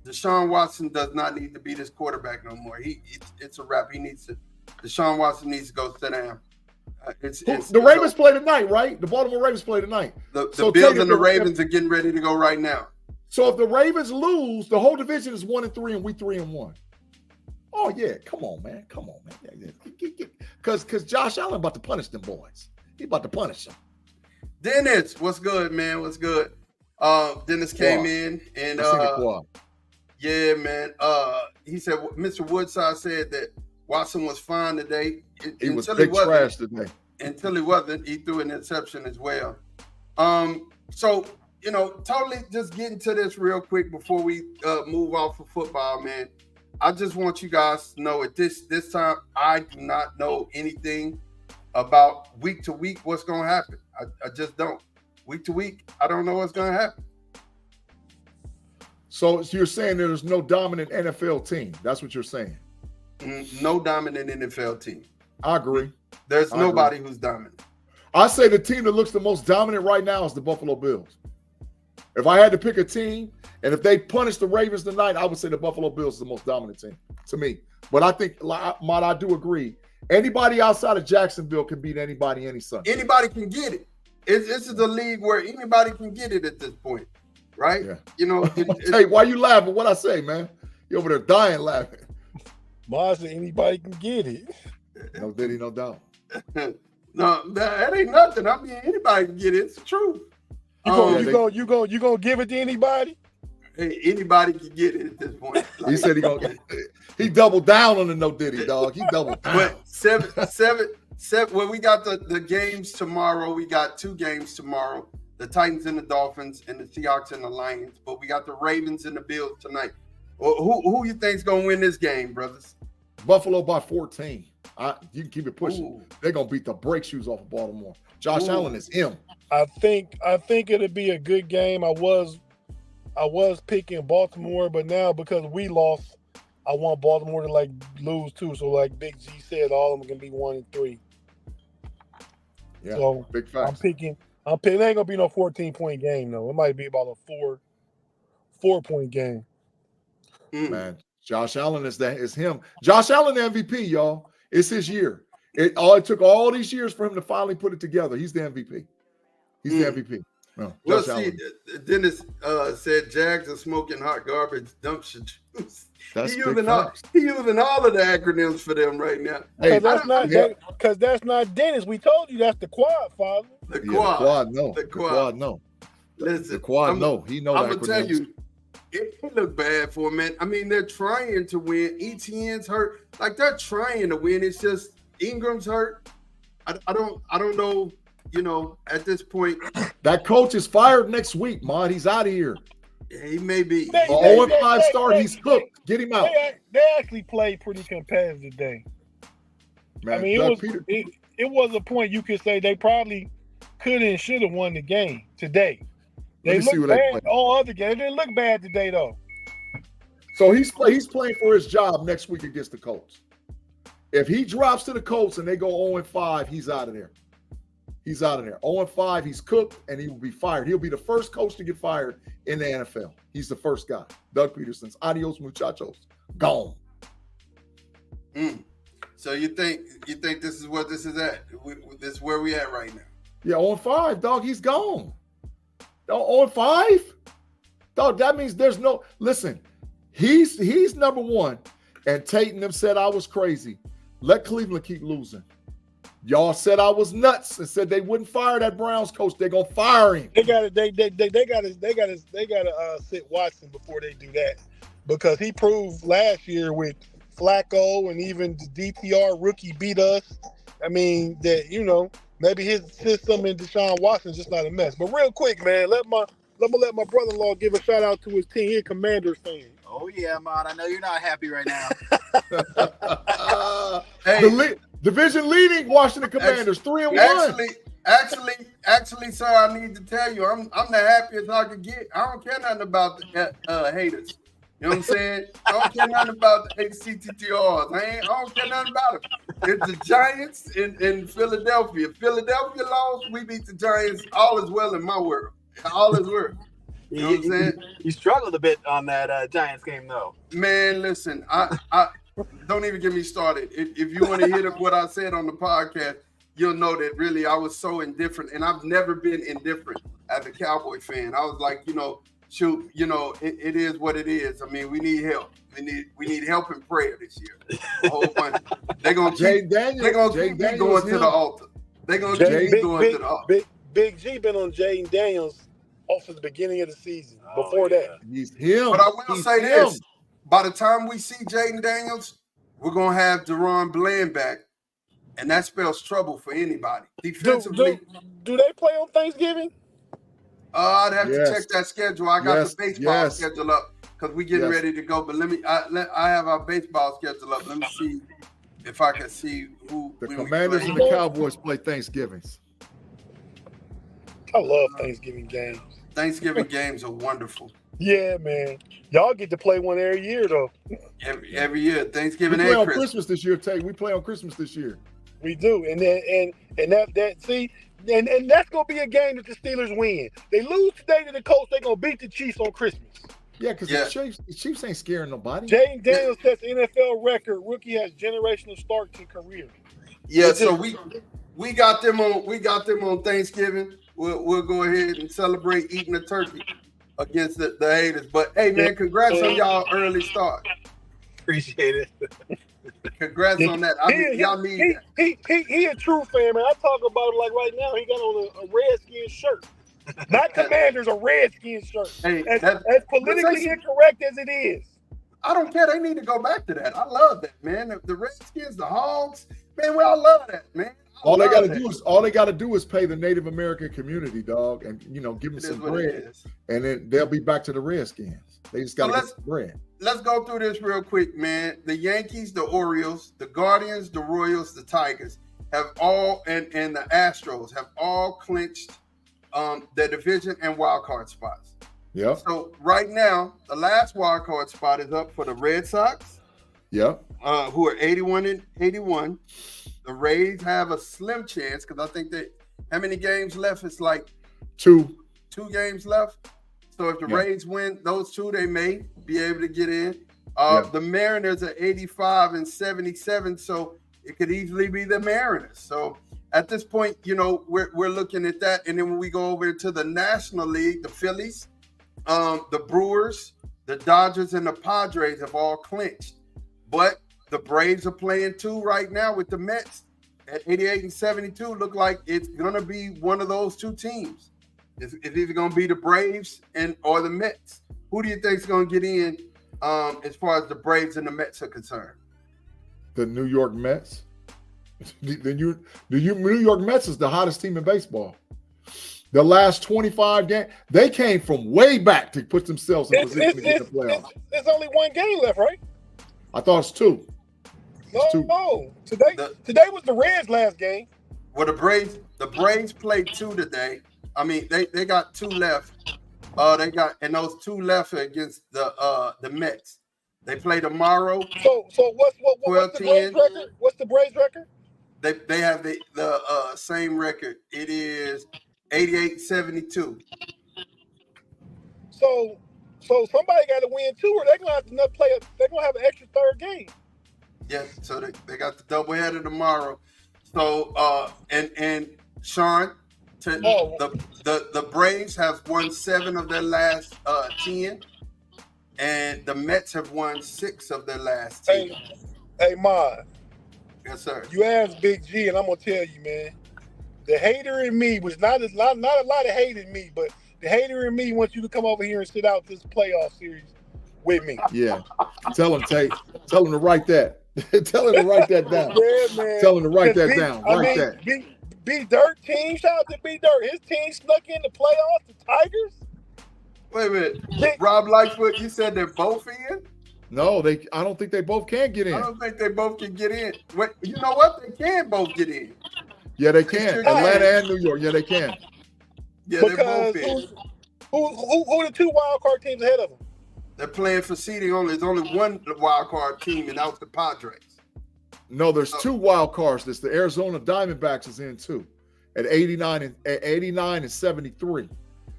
Deshaun Watson does not need to be this quarterback no more. It's a wrap. Deshaun Watson needs to go sit down. The Ravens play tonight, right? The Baltimore Ravens play tonight. The Bills and the Ravens are getting ready to go right now. So if the Ravens lose, the whole division is 1-3 and we 3-1. Oh yeah, come on, man. Because Josh Allen about to punish them boys. He about to punish them. Dennis, what's good, man? What's good? Dennis came in and yeah, man. He said Mr. Woodside said that Watson was fine today. He was big trash today. Until he wasn't, he threw an interception as well. So totally just getting to this real quick before we move off of football, man. I just want you guys to know at this time, I do not know anything about week to week what's going to happen. I just don't. Week to week, I don't know what's going to happen. So you're saying there's no dominant NFL team. That's what you're saying. No dominant NFL team. I agree. There's nobody who's dominant. I say the team that looks the most dominant right now is the Buffalo Bills. If I had to pick a team, and if they punish the Ravens tonight, I would say the Buffalo Bills is the most dominant team to me. But I think, Mott, I do agree. Anybody outside of Jacksonville can beat anybody any Sunday. Anybody can get it. This is a league where anybody can get it at this point, right? Yeah. Hey, why you laughing? What I say, man? You over there dying laughing. Mine said anybody can get it. No Diddy, no doubt. No, that ain't nothing. I mean, anybody can get it. It's the truth. You gonna give it to anybody? Hey, anybody can get it at this point. He said he doubled down on the no Diddy, dog. He doubled down. But seven. Well, we got the games tomorrow. We got 2 games tomorrow. The Titans and the Dolphins, and the Seahawks and the Lions. But we got the Ravens and the Bills tonight. Well, who you think's gonna win this game, brothers? Buffalo by 14. You can keep it pushing. They're gonna beat the brake shoes off of Baltimore. Josh Allen is him. I think it'll be a good game. I was picking Baltimore, but now because we lost, I want Baltimore to like lose too. So like Big G said, all of them can be 1-3. Yeah, So big facts. I'm picking. It ain't gonna be no 14-point game though. It might be about a 4-point game. Man, Josh Allen is him. Josh Allen MVP, y'all. It's his year. It took all these years for him to finally put it together. He's the MVP. He's the MVP. No, Well, Josh Allen. Dennis said Jags are smoking hot garbage dumpster juice. That's He using all of the acronyms for them right now. Hey, Because that's not Dennis. We told you that's the quad, father. The quad. The quad, no. Listen, the quad, no. He knows. I'm gonna tell you, it look bad for him, man. I mean, they're trying to win. ETN's hurt. Like they're trying to win. It's just Ingram's hurt. I don't know. You know, at this point, that coach is fired next week, Mod. He's out of here. Yeah, he may be. 0-5 start. He's cooked. Get him out. They actually played pretty competitive today. Man, I mean, it was a point you could say they probably could and should have won the game today. They looked bad all other games. They didn't look bad today though. So he's playing for his job next week against the Colts. If he drops to the Colts and they go 0-5, he's out of there. He's out of there. 0-5, he's cooked, and he will be fired. He'll be the first coach to get fired in the NFL. He's the first guy. Doug Peterson's adios, muchachos. Gone. So you think this is what this is at? This is where we at right now. Yeah, 0-5, dog. He's gone. 0-5? Dog, that means there's no – listen, he's number one, and Tate and them said I was crazy. Let Cleveland keep losing. Y'all said I was nuts and said they wouldn't fire that Browns coach. They're gonna fire him. They gotta sit Watson before they do that, because he proved last year with Flacco and even the DTR rookie beat us. I mean that maybe his system and Deshaun Watson's just not a mess. But real quick, man, let my brother-in-law give a shout out to his team. He's a Commanders fan. Oh yeah, man. I know you're not happy right now. Hey. Division leading Washington Commanders, 3-1. Actually, sir, I need to tell you, I'm the happiest I could get. I don't care nothing about the haters. You know what I'm saying? I don't care nothing about the HCTTRs. I don't care nothing about them. It's the Giants in Philadelphia. Philadelphia lost. We beat the Giants. All is well in my world. All is well. You know what I'm saying? You struggled a bit on that Giants game, though. Man, listen, I don't even get me started. If you want to hear what I said on the podcast, you'll know that really I was so indifferent, and I've never been indifferent as a Cowboy fan. I was like, shoot, it is what it is. I mean, we need help. We need help and prayer this year. A whole bunch. They're gonna keep me going to the altar. They're gonna keep me going to the altar. Big G been on Jaden Daniels off at the beginning of the season. Before that, he's him. But I will say this. By the time we see Jaden Daniels, we're going to have Deron Bland back, and that spells trouble for anybody. Defensively. Do they play on Thanksgiving? I'd have to check that schedule. I got the baseball schedule up because we're getting ready to go. But I have our baseball schedule up. Let me see if I can see who. The Commanders and the Cowboys play Thanksgivings. I love Thanksgiving games. Thanksgiving games are wonderful. Yeah, man. Y'all get to play one every year, though. Every year, Thanksgiving and Christmas. Christmas this year, Tate. We play on Christmas this year. We do, and that's gonna be a game that the Steelers win. They lose today to the Colts, they're gonna beat the Chiefs on Christmas. Yeah, because the Chiefs ain't scaring nobody. Jaden Daniels sets NFL record. Rookie has generational starts in career. Yeah, so we got them on Thanksgiving. We'll go ahead and celebrate eating a turkey against the haters. But hey, man, congrats on y'all early start. Appreciate it. Congrats on that. Y'all need that. He a true fan, man. I talk about it like right now. He got on a Redskins shirt. Not Commanders, a Redskins shirt. Hey, as politically incorrect as it is. I don't care. They need to go back to that. I love that, man. The Redskins, the Hogs, man, we all love that, man. All they gotta do is pay the Native American community, dog, and give them some bread, and then they'll be back to the Redskins. They just gotta get some bread. Let's go through this real quick, man. The Yankees, the Orioles, the Guardians, the Royals, the Tigers have all, and the Astros have all clinched their division and wild card spots. Yeah. So right now, the last wild card spot is up for the Red Sox, Yeah. Who are 81-81. The Rays have a slim chance because I think how many games left? It's like 2 games left. So if the Yeah. Rays win those 2, they may be able to get in. Yeah. The Mariners are 85-77, so it could easily be the Mariners. So at this point, we're looking at that. And then when we go over to the National League, the Phillies, the Brewers, the Dodgers, and the Padres have all clinched. But the Braves are playing 2 right now with the Mets at 88-72. Look like it's going to be one of those 2 teams. It's either going to be the Braves or the Mets. Who do you think is going to get in as far as the Braves and the Mets are concerned? The New York Mets. The New York Mets is the hottest team in baseball. The last 25 games, they came from way back to put themselves in position to get the playoffs. There's only 1 game left, right? I thought it's 2. No. Today was the Reds' last game. Well, the Braves played 2 today. I mean, they got 2 left. And those 2 left are against the Mets. They play tomorrow. So what's the Braves record? What's the Braves record? They have the same record. It is 88-72. So somebody got to win 2, or they're gonna have to play. They're gonna have an extra 3rd game. Yeah, so they got the doubleheader tomorrow. So and Sean, the Braves have won 7 of their last 10, and the Mets have won 6 of their last 10. Hey, Ma. Yes, sir. You asked Big G, and I'm gonna tell you, man. The hater in me was not a lot of hate in me, but the hater in me wants you to come over here and sit out this playoff series with me. Yeah. Tell him, Tate. Tell him to write that. Tell him to write that down. Yeah, man. Tell him to write that down. Write that. B Dirt team, shout out to B Dirt. His team snuck in the playoffs, the Tigers. Wait a minute. Rob Lightfoot, you said they're both in? No, I don't think they both can get in. I don't think they both can get in. Wait, you know what? They can both get in. Yeah, they can. Atlanta and New York. Yeah, they can. Yeah, because they're both in. Who are the 2 wild card teams ahead of them? They're playing for seeding only. There's only 1 wild card team, and that was the Padres. No, there's 2 wild cards. There's the Arizona Diamondbacks is in too, at 89 and 73.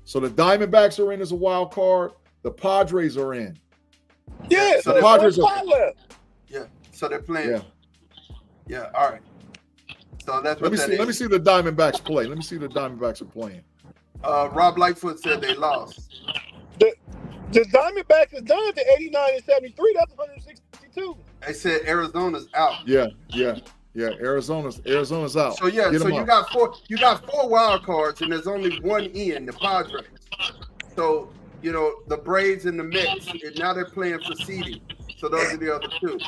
So the Diamondbacks are in as a wild card. The Padres are in. Yeah, so the Padres are left. Yeah, so they're playing. Yeah. All right. So that's what that is. Let me see the Diamondbacks play. Let me see the Diamondbacks are playing. Rob Lightfoot said they lost. The Diamondbacks is done to 89 and 73. That's 162. They said Arizona's out. Yeah. Arizona's out. So you got 4 wild cards, and there's only 1 in, the Padres. So the Braves and the Mets, and now they're playing for seeding. So those are the other 2.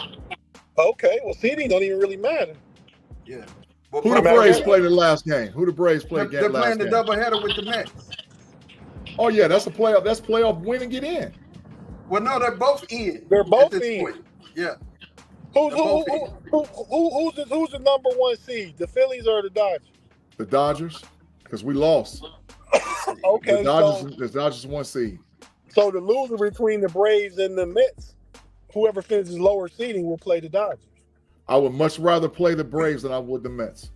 Okay, well, seeding don't even really matter. Yeah. Who the Braves played the last game? Who the Braves played They're last playing the game? doubleheader with the Mets. Oh yeah, that's a playoff. That's playoff win and get in. Well, no, they're both in. They're both at this in. point. Yeah. Who's the number 1 seed? The Phillies or the Dodgers? The Dodgers, because we lost. Okay, the Dodgers 1 seed. So the loser between the Braves and the Mets, whoever finishes lower seeding will play the Dodgers. I would much rather play the Braves than I would the Mets.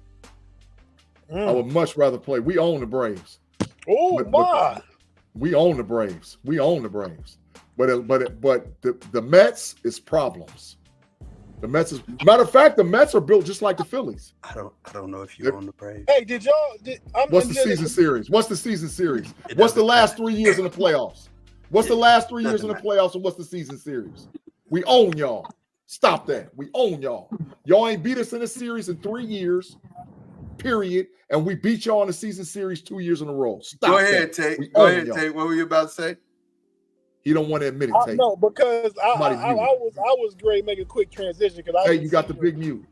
I would much rather play. We own the Braves. Oh my! We own the Braves. But the Mets is problems. The Mets is matter of fact. The Mets are built just like the Phillies. I don't know if you own the Braves. Hey, What's the season series? What's the season series? What's the last 3 years in the playoffs? What's the last 3 years in the playoffs, and what's the season series? We own y'all. Stop that. We own y'all. Y'all ain't beat us in a series in 3 years, period. And we beat y'all in the season series 2 years in a row. Stop. Go ahead, Tate. Go ahead, Tate. What were you about to say? He don't want to admit it, Tate. No, because I was great to make a quick transition because Hey, you got the big mute.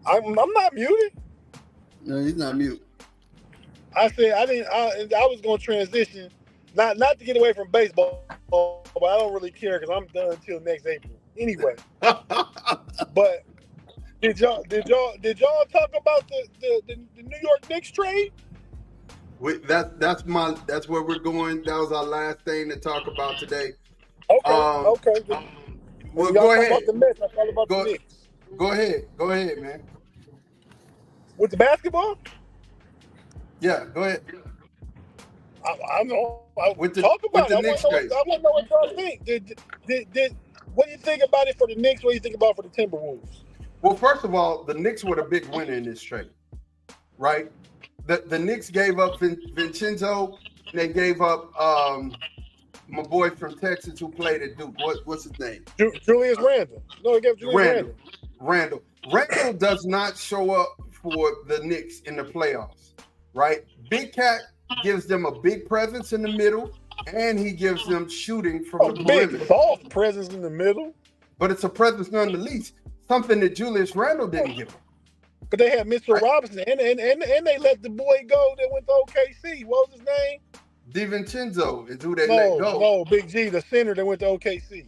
I'm not muted. No, he's not mute. I said I was going to transition, not to get away from baseball, but I don't really care because I'm done until next April. Anyway, but did y'all talk about the New York Knicks trade? That's where we're going. That was our last thing to talk about today. Okay. Well, y'all go talk ahead. about the Mets, I thought about Go- the Knicks. Go ahead, man. With the basketball, Yeah, go ahead. I know. With the Talk about it. I Knicks want case. to know what y'all think. What do you think about it for the Knicks? What do you think about it for the Timberwolves? Well, first of all, the Knicks were the big winner in this trade, right? The Knicks gave up Vincenzo. And they gave up my boy from Texas who played at Duke. What's his name? Julius Randle. No, he gave Julius Randle. Randle does not show up for the Knicks in the playoffs, right? Big Cat gives them a big presence in the middle, and he gives them shooting from the perimeter. Big soft presence in the middle. But it's a presence none the least. Something that Julius Randle didn't give them. But they had Mitchell Robinson, and they let the boy go that went to OKC. What was his name? DiVincenzo is who they let go. No, Big G, the center that went to OKC.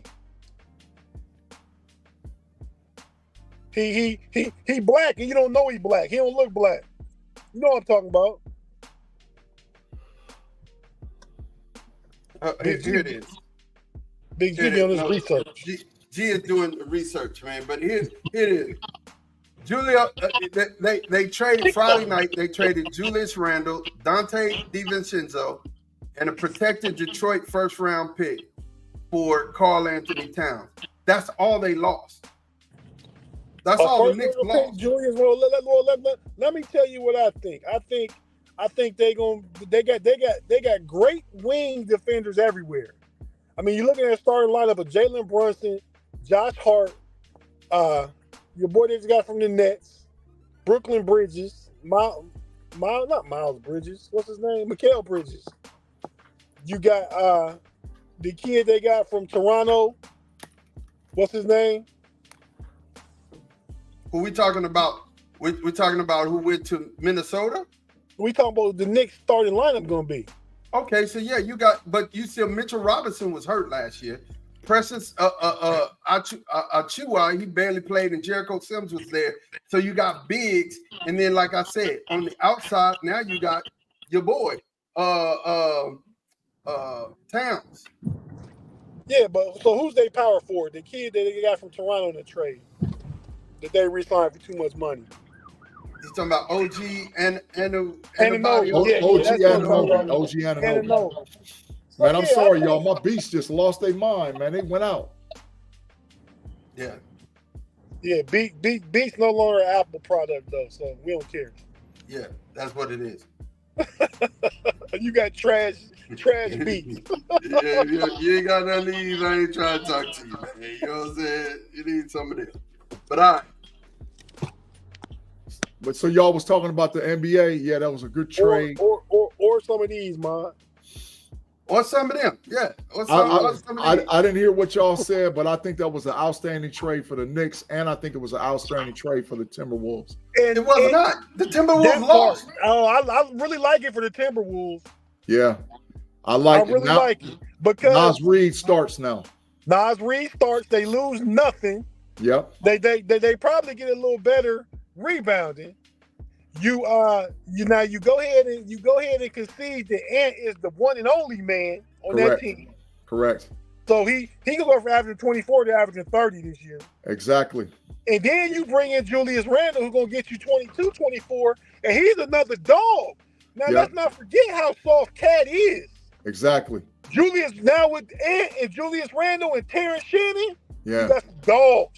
He black, and you don't know he black. He don't look black. You know what I'm talking about. Here it is. Big G be on his research. G is doing the research, man. But here it is. Julia, they traded Friday night. They traded Julius Randle, Dante DiVincenzo, and a protected Detroit first-round pick for Karl Anthony Towns. That's all they lost. That's all the Knicks lost. Julius, let me tell you what I think. I think they got great wing defenders everywhere. I mean, you're looking at a starting lineup of Jalen Brunson, Josh Hart, your boy that got from the Nets, Brooklyn Bridges, not Miles Bridges. What's his name? Mikal Bridges. You got the kid they got from Toronto. What's his name? Who we talking about? We're talking about who went to Minnesota? We talking about the Knicks starting lineup gonna be. Okay, so yeah, but you said Mitchell Robinson was hurt last year. Precious Achiuwa, he barely played, and Jericho Sims was there. So you got bigs, and then like I said, on the outside, now you got your boy, Towns. Yeah, but so who's they power forward? The kid that they got from Toronto in the trade that they re-signed for too much money. He's talking about OG and Anunoby. Man, I'm sorry, y'all. My beast just lost their mind, man. They went out. Yeah. Yeah, Beats no longer an Apple product though, so we don't care. Yeah, that's what it is. You got trash Beats. Yeah, you ain't got none of these. I ain't trying to talk to you, man. You know what I'm saying? You need some of this. But all right. But so y'all was talking about the NBA. Yeah, that was a good trade. Or some of these, man. Or some of them, yeah. I didn't hear what y'all said, but I think that was an outstanding trade for the Knicks, and I think it was an outstanding trade for the Timberwolves. And it was not. The Timberwolves lost. I really like it for the Timberwolves. Yeah, I really like it because Nas Reed starts now. Nas Reed starts. They lose nothing. Yep. They probably get a little better rebounding. You go ahead and concede that Ant is the one and only man on that team. Correct. So he can go from averaging 24 to averaging 30 this year. Exactly. And then you bring in Julius Randle, who's gonna get you 22, 24, and he's another dog. Now let's not forget how soft Cat is. Exactly. Julius now with Ant and Julius Randle and Terrence Shannon. Yeah. That's dogs.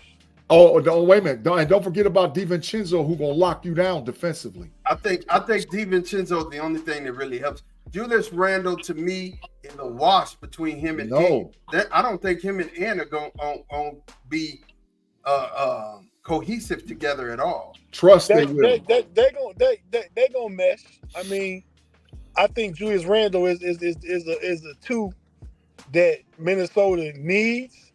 Oh, wait a minute. And don't forget about DiVincenzo, who's gonna lock you down defensively. I think DiVincenzo is the only thing that really helps. Julius Randle, to me, is a wash between him and Ant. I don't think him and Ant are gonna be cohesive together at all. Trust they will. They gonna mesh. I mean, I think Julius Randle is a two that Minnesota needs.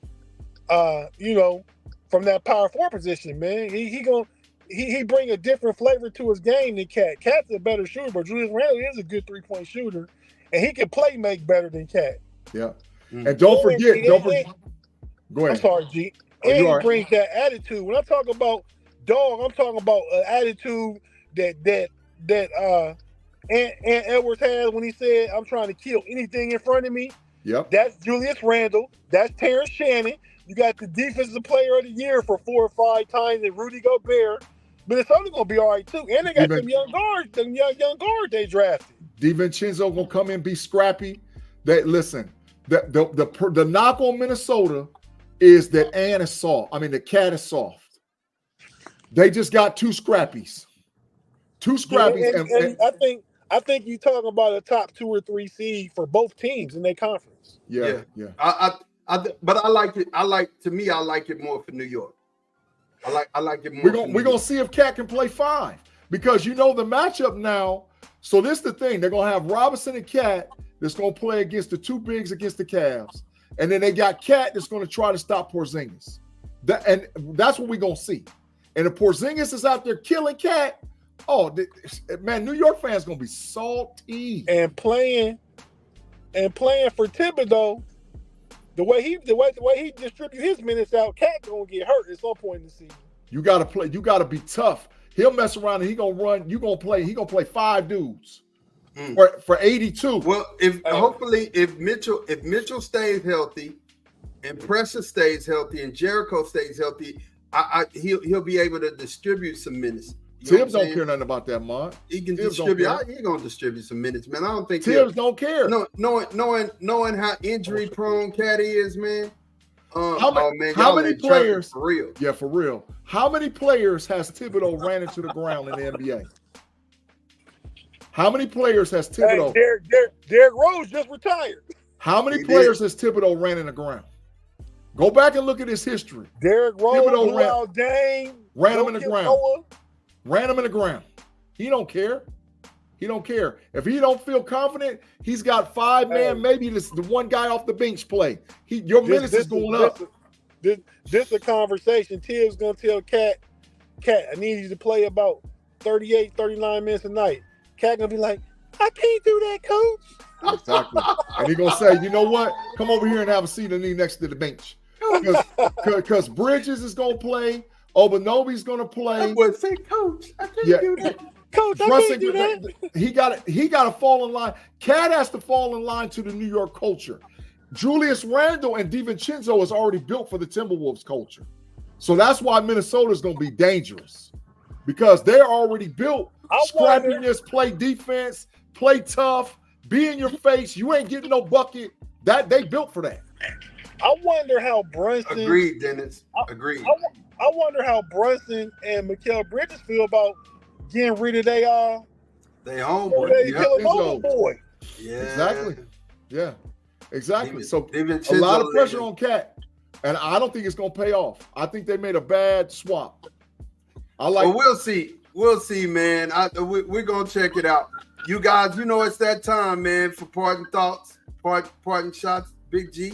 From that power forward position, man. He bring a different flavor to his game than Cat. Cat's a better shooter, but Julius Randle is a good 3-point shooter, and he can make better than Cat. Yeah. And don't forget. Go ahead. I'm sorry, G. And he brings that attitude. When I talk about dog, I'm talking about an attitude that Ant Edwards has when he said, "I'm trying to kill anything in front of me." Yep. That's Julius Randle. That's Terrence Shannon. You got the defensive player of the year for 4 or 5 times, and Rudy Gobert. Minnesota gonna be all right too, and they got some young guards, young guards they drafted. DiVincenzo gonna come in, be scrappy. That listen, the knock on Minnesota is that Ann is soft. I mean, the cat is soft. They just got 2 scrappies. 2 scrappies, and I think you talking about a top 2 or 3 seed for both teams in their conference. Yeah. But I like it. I like it more for New York. I like it more. We're gonna see if Cat can play 5 because the matchup now. So this is the thing. They're gonna have Robinson and Cat that's gonna play against the 2 bigs against the Cavs, and then they got Cat that's gonna try to stop Porzingis. And that's what we're gonna see. And if Porzingis is out there killing Cat, man, New York fans gonna be salty. And playing for Thibodeau, the way he distribute his minutes out, Cat gonna get hurt at some point in the season. You gotta play. You gotta be tough. He'll mess around and he gonna run. You gonna play. He gonna play 5 dudes for 82. Well, hopefully if Mitchell stays healthy, and Precious stays healthy, and Jericho stays healthy, he'll be able to distribute some minutes. Tibbs don't care nothing about that, Mon. He can distribute. He's gonna distribute some minutes, man. I don't think Tibbs don't care. No, knowing how injury prone Cat is, man. How many players for real? Yeah, for real. How many players has Thibodeau ran into the ground in the NBA? How many players has Thibodeau? Derrick Rose just retired. How many players has Thibodeau ran in the ground? Go back and look at his history. Derrick Rose ran him in the ground. Ran him in the ground. He don't care. He don't care. If he don't feel confident, he's got 5 man, maybe the one guy off the bench play. Your minutes is going up. This a conversation. Tibbs gonna tell Cat, I need you to play about 38, 39 minutes a night. Cat gonna be like, I can't do that, coach. Exactly. And he gonna say, you know what? Come over here and have a seat next to the bench. Because Bridges is gonna play. Obanobi's gonna play. I would say, Coach, I can't do that. Coach, I can't do that. He got to fall in line. Cat has to fall in line to the New York culture. Julius Randle and DiVincenzo is already built for the Timberwolves culture. So that's why Minnesota's going to be dangerous because they're already built. Scrappiness, play defense, play tough, be in your face. You ain't getting no bucket. That they built for that. I wonder how Brunson. Agreed, Dennis. Agreed. I wonder how Brunson and Mikal Bridges feel about getting rid of they homeboy. Boy. Yeah. Exactly. Yeah. Exactly. So a lot of pressure on Cat. And I don't think it's gonna pay off. I think they made a bad swap. We'll see. We'll see, man. We're gonna check it out. You guys, it's that time, man, for parting thoughts, parting shots, Big G.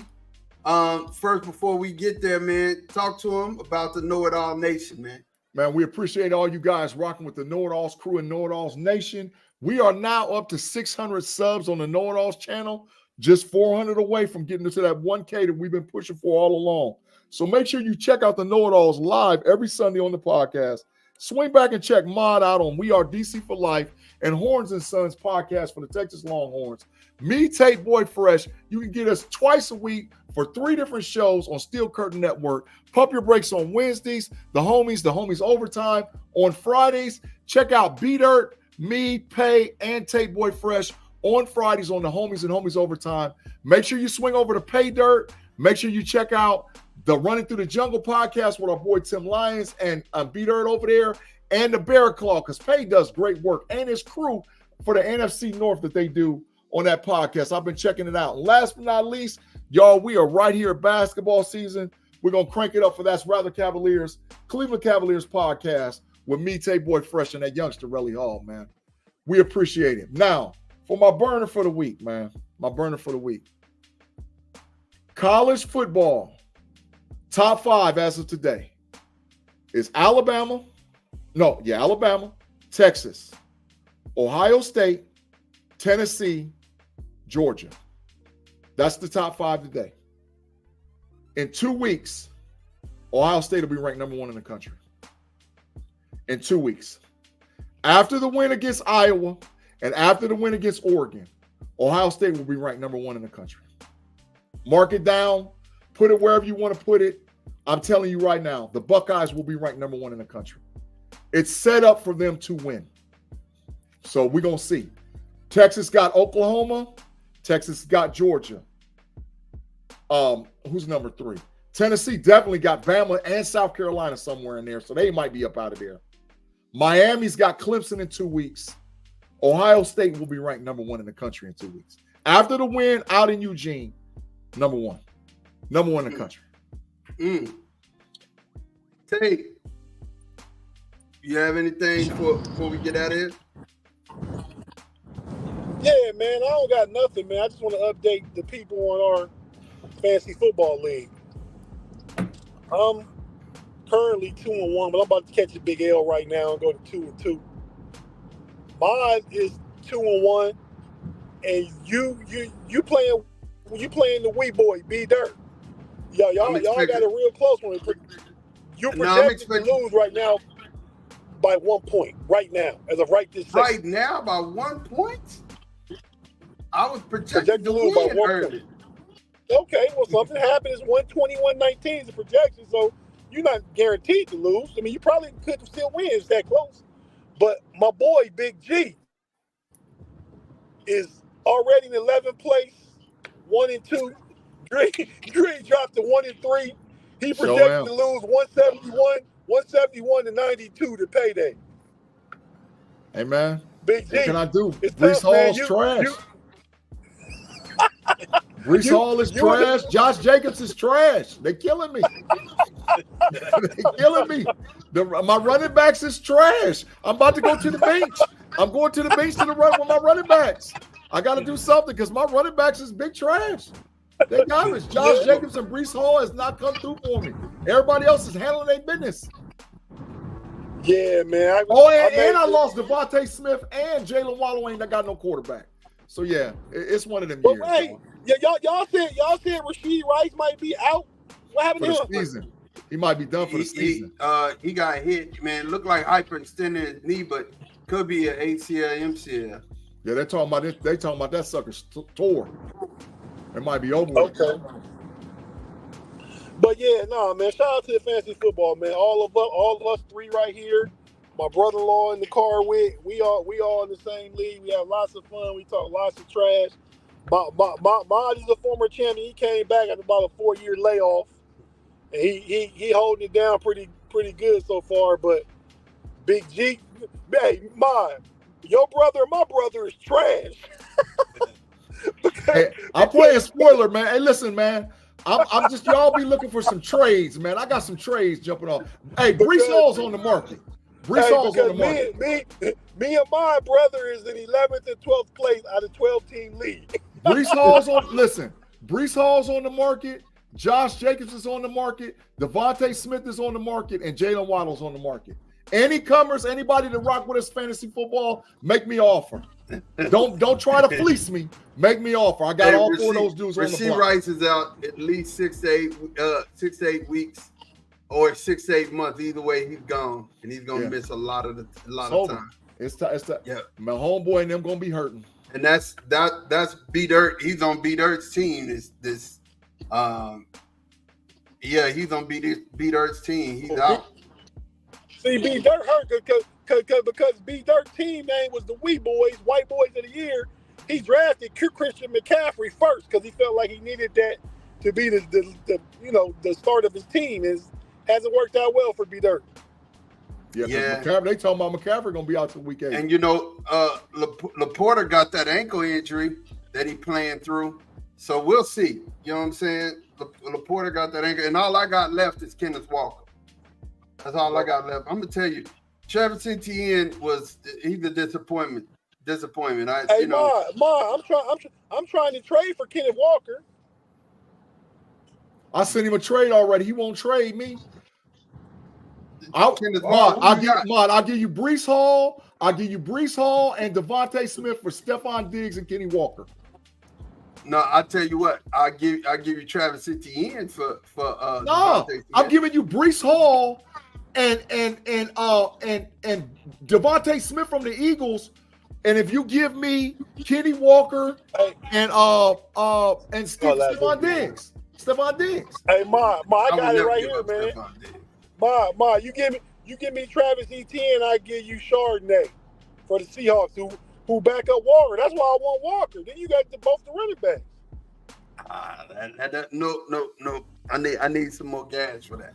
First, before we get there, man, talk to him about the KnoItAllZ Nation, man. Man, we appreciate all you guys rocking with the KnoItAllZ crew and KnoItAllZ Nation. We are now up to 600 subs on the KnoItAllZ channel, just 400 away from getting to that 1K that we've been pushing for all along. So make sure you check out the KnoItAllZ live every Sunday on the podcast. Swing back and check Mod out on We Are DC for Life and Horns and Sons podcast for the Texas Longhorns. Me, Tate Boy Fresh. You can get us twice a week for 3 different shows on Steel Curtain Network. Pump Your Brakes on Wednesdays. The Homies Overtime on Fridays. Check out B-Dirt, me, Pay, and Tate Boy Fresh on Fridays on the Homies and Homies Overtime. Make sure you swing over to Pay Dirt. Make sure you check out the Running Through the Jungle podcast with our boy Tim Lyons and B-Dirt over there, and the Bear Claw, because Pay does great work, and his crew for the NFC North that they do on that podcast. I've been checking it out. Last but not least, y'all, we are right here at basketball season. We're going to crank it up for That's Rather Cavaliers, Cleveland Cavaliers podcast with me, Tate Boy Fresh, and that youngster, Relly Hall, man. We appreciate it. Now, for my burner for the week, man, my burner for the week. College football, top 5 as of today is Alabama, Texas, Ohio State, Tennessee, Georgia. That's the top 5 today. In 2 weeks, Ohio State will be ranked number 1 in the country. In 2 weeks. After the win against Iowa and after the win against Oregon, Ohio State will be ranked number 1 in the country. Mark it down. Put it wherever you want to put it. I'm telling you right now, the Buckeyes will be ranked number 1 in the country. It's set up for them to win. So we're going to see. Texas got Oklahoma. Texas got Georgia. Who's number 3? Tennessee definitely got Bama and South Carolina somewhere in there, so they might be up out of there. Miami's got Clemson in 2 weeks. Ohio State will be ranked number 1 in the country in 2 weeks. After the win out in Eugene, number 1. Number 1 in the country. Tate, you have anything before we get out of here? Yeah, man, I don't got nothing, man. I just want to update the people on our fantasy football league. I'm currently 2-1, but I'm about to catch a big L right now and go to 2-2. Mine is 2-1, and you playing the wee boy B Dirt. Y'all got a real close one. You're projected to lose right now by 1 point. Right now, as of right this second. Right now, by 1 point. I was projected to lose by 1 point. Okay, well, something happened. It's 121-19 is the projection, so you're not guaranteed to lose. I mean, you probably could still win. It's that close. But my boy, Big G, is already in 11th place, 1-2. Dre dropped to 1-3. He projected to lose 171-92 to payday. Hey, man. Big G. What can I do? It's Brees tough, man. Hall's trash. Brees Hall is trash. Josh Jacobs is trash. They're killing me. They're killing me. My running backs is trash. I'm about to go to the bench. I'm going to the bench to the run with my running backs. I got to do something because my running backs is big trash. They garbage. Josh Jacobs and Brees Hall has not come through for me. Everybody else is handling their business. Yeah, man. I lost Devontae Smith and Jalen Waddle ain't got no quarterback. So yeah, it's one of them years. Hey, y'all said Rashid Rice might be out. What happened for to him? The season? He might be done for the season. He got hit, man. Looked like hyperextended his knee, but could be an ACL, MCL. Yeah, they're talking about it. They talking about that sucker tore. It might be over. Okay. But yeah, man. Shout out to the fantasy football, man. All of us three right here. My brother-in-law in the car with. We all in the same league. We have lots of fun. We talk lots of trash. Mod is a former champion. He came back after about a 4-year layoff, and he holding it down pretty good so far. But Big G, hey, Mod, your brother and my brother is trash. Hey, I'm playing spoiler, man. Hey, listen, man. I'm just y'all be looking for some trades, man. I got some trades jumping off. Hey, Brees Hall's on the market. Brees Hall's on the market. Me and my brother is in 11th and 12th place out of 12-team league. Brees Hall's on. Listen, Brees Hall's on the market. Josh Jacobs is on the market. Devontae Smith is on the market, and Jalen Waddle's on the market. Any comers, anybody to rock with us fantasy football, make me offer. Don't try to fleece me. Make me offer. I got all four of those dudes on the block. Rashid Rice is out at least 6 to 8 weeks or 6 to 8 months. Either way, he's gone, and he's gonna miss a lot of time. It's my homeboy and them gonna be hurting. And that's B Dirt. He's on B Dirt's team. He's on B Dirt's team. He's out. See, B Dirt hurt because B Dirt team name was the Wee Boys, White Boys of the Year. He drafted Christian McCaffrey first because he felt like he needed that to be the start of his team. Hasn't worked out well for B Dirt. Yeah. They talking about McCaffrey gonna be out till week 8. And Laporta got that ankle injury that he playing through, so we'll see. You know what I'm saying? Laporta got that ankle, and all I got left is Kenneth Walker. That's all I got left. I'm gonna tell you, Travis Etienne he's a disappointment. Ma, I'm trying to trade for Kenneth Walker. I sent him a trade already. He won't trade me. I'll give you Brees Hall. I'll give you Brees Hall and Devontae Smith for Stephon Diggs and Kenny Walker. No, I tell you what, I'll give you Travis Etienne for no. I'm giving you Brees Hall and Devontae Smith from the Eagles And if you give me Kenny Walker and Stephon Diggs. Hey, Ma, I would got it never right give here, up man. Stephon Diggs. Ma, you give me Travis Etienne, I give you Chardonnay for the Seahawks who back up Walker. That's why I want Walker. Then you got both the running backs. No. I need some more gas for that.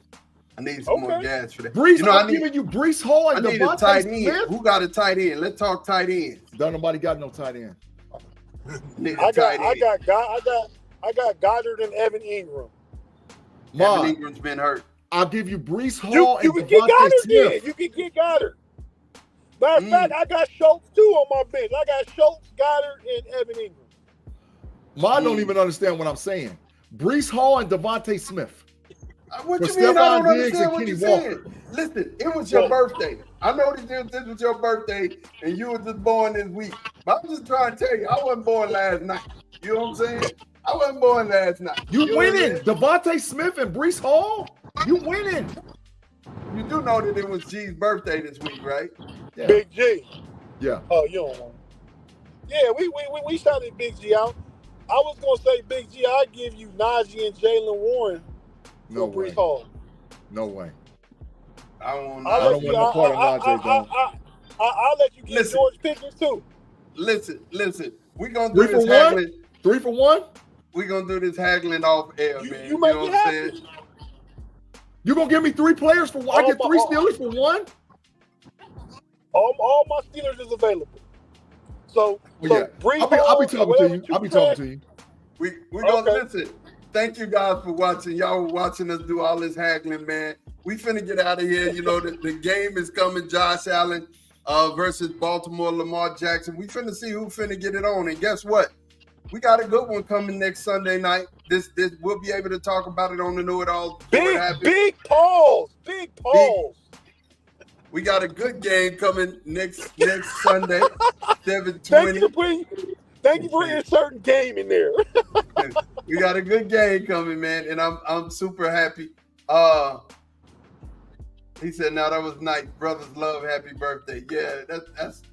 I need some more gas for that. Brees, I'm giving you Brees Hall and I need a tight end. Smith. Who got a tight end? Let's talk tight ends. Don't nobody got no tight end. I got Goddard and Evan Ingram. Evan Ingram's been hurt. I'll give you Brees Hall you and can get Goddard Smith. then. You can get Goddard. Matter of fact, I got Schultz too on my bench. I got Schultz, Goddard, and Evan Ingram. Don't even understand what I'm saying. Brees Hall and Devontae Smith. What you mean? I don't understand what you're saying. Listen, it was your birthday. I know this was your birthday, and you were just born this week. But I'm just trying to tell you, I wasn't born last night. You know what I'm saying? I wasn't born last night. You winning. Devontae Smith and Brees Hall? You winning. You do know that it was G's birthday this week, right? Yeah. Big G. Yeah. Oh, you don't want it. Yeah, we shouted Big G out. I was going to say, Big G, I'd give you Najee and Jalen Warren No for way. Brees Hall. No way. I don't want no part of Najee, though. I'll let you get George Pickens, too. Listen. We're going to do this haggling. 3 for 1? We're going to do this haggling off air, man. You make know it what I'm happen. saying? You going to give me 3 players for one? I get 3 Steelers for 1? All my Steelers is available. So Brees I'll be talking to you. We're gonna listen. Thank you guys for watching. Y'all were watching us do all this haggling, man. We finna get out of here. You know, the game is coming. Josh Allen versus Baltimore, Lamar Jackson. We finna see who finna get it on. And guess what? We got a good one coming next Sunday night. This we'll be able to talk about it on the KnoItAllZ. Big pause. We got a good game coming next Sunday, 7:20. Thank you for inserting game in there. We got a good game coming, man, and I'm super happy. He said, "Now that was nice. Brothers love. Happy birthday." Yeah, that's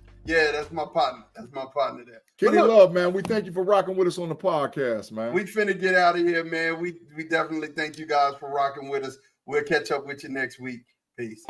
my partner. That's my partner there. Kenny Love, man. We thank you for rocking with us on the podcast, man. We finna get out of here, man. We definitely thank you guys for rocking with us. We'll catch up with you next week. Peace.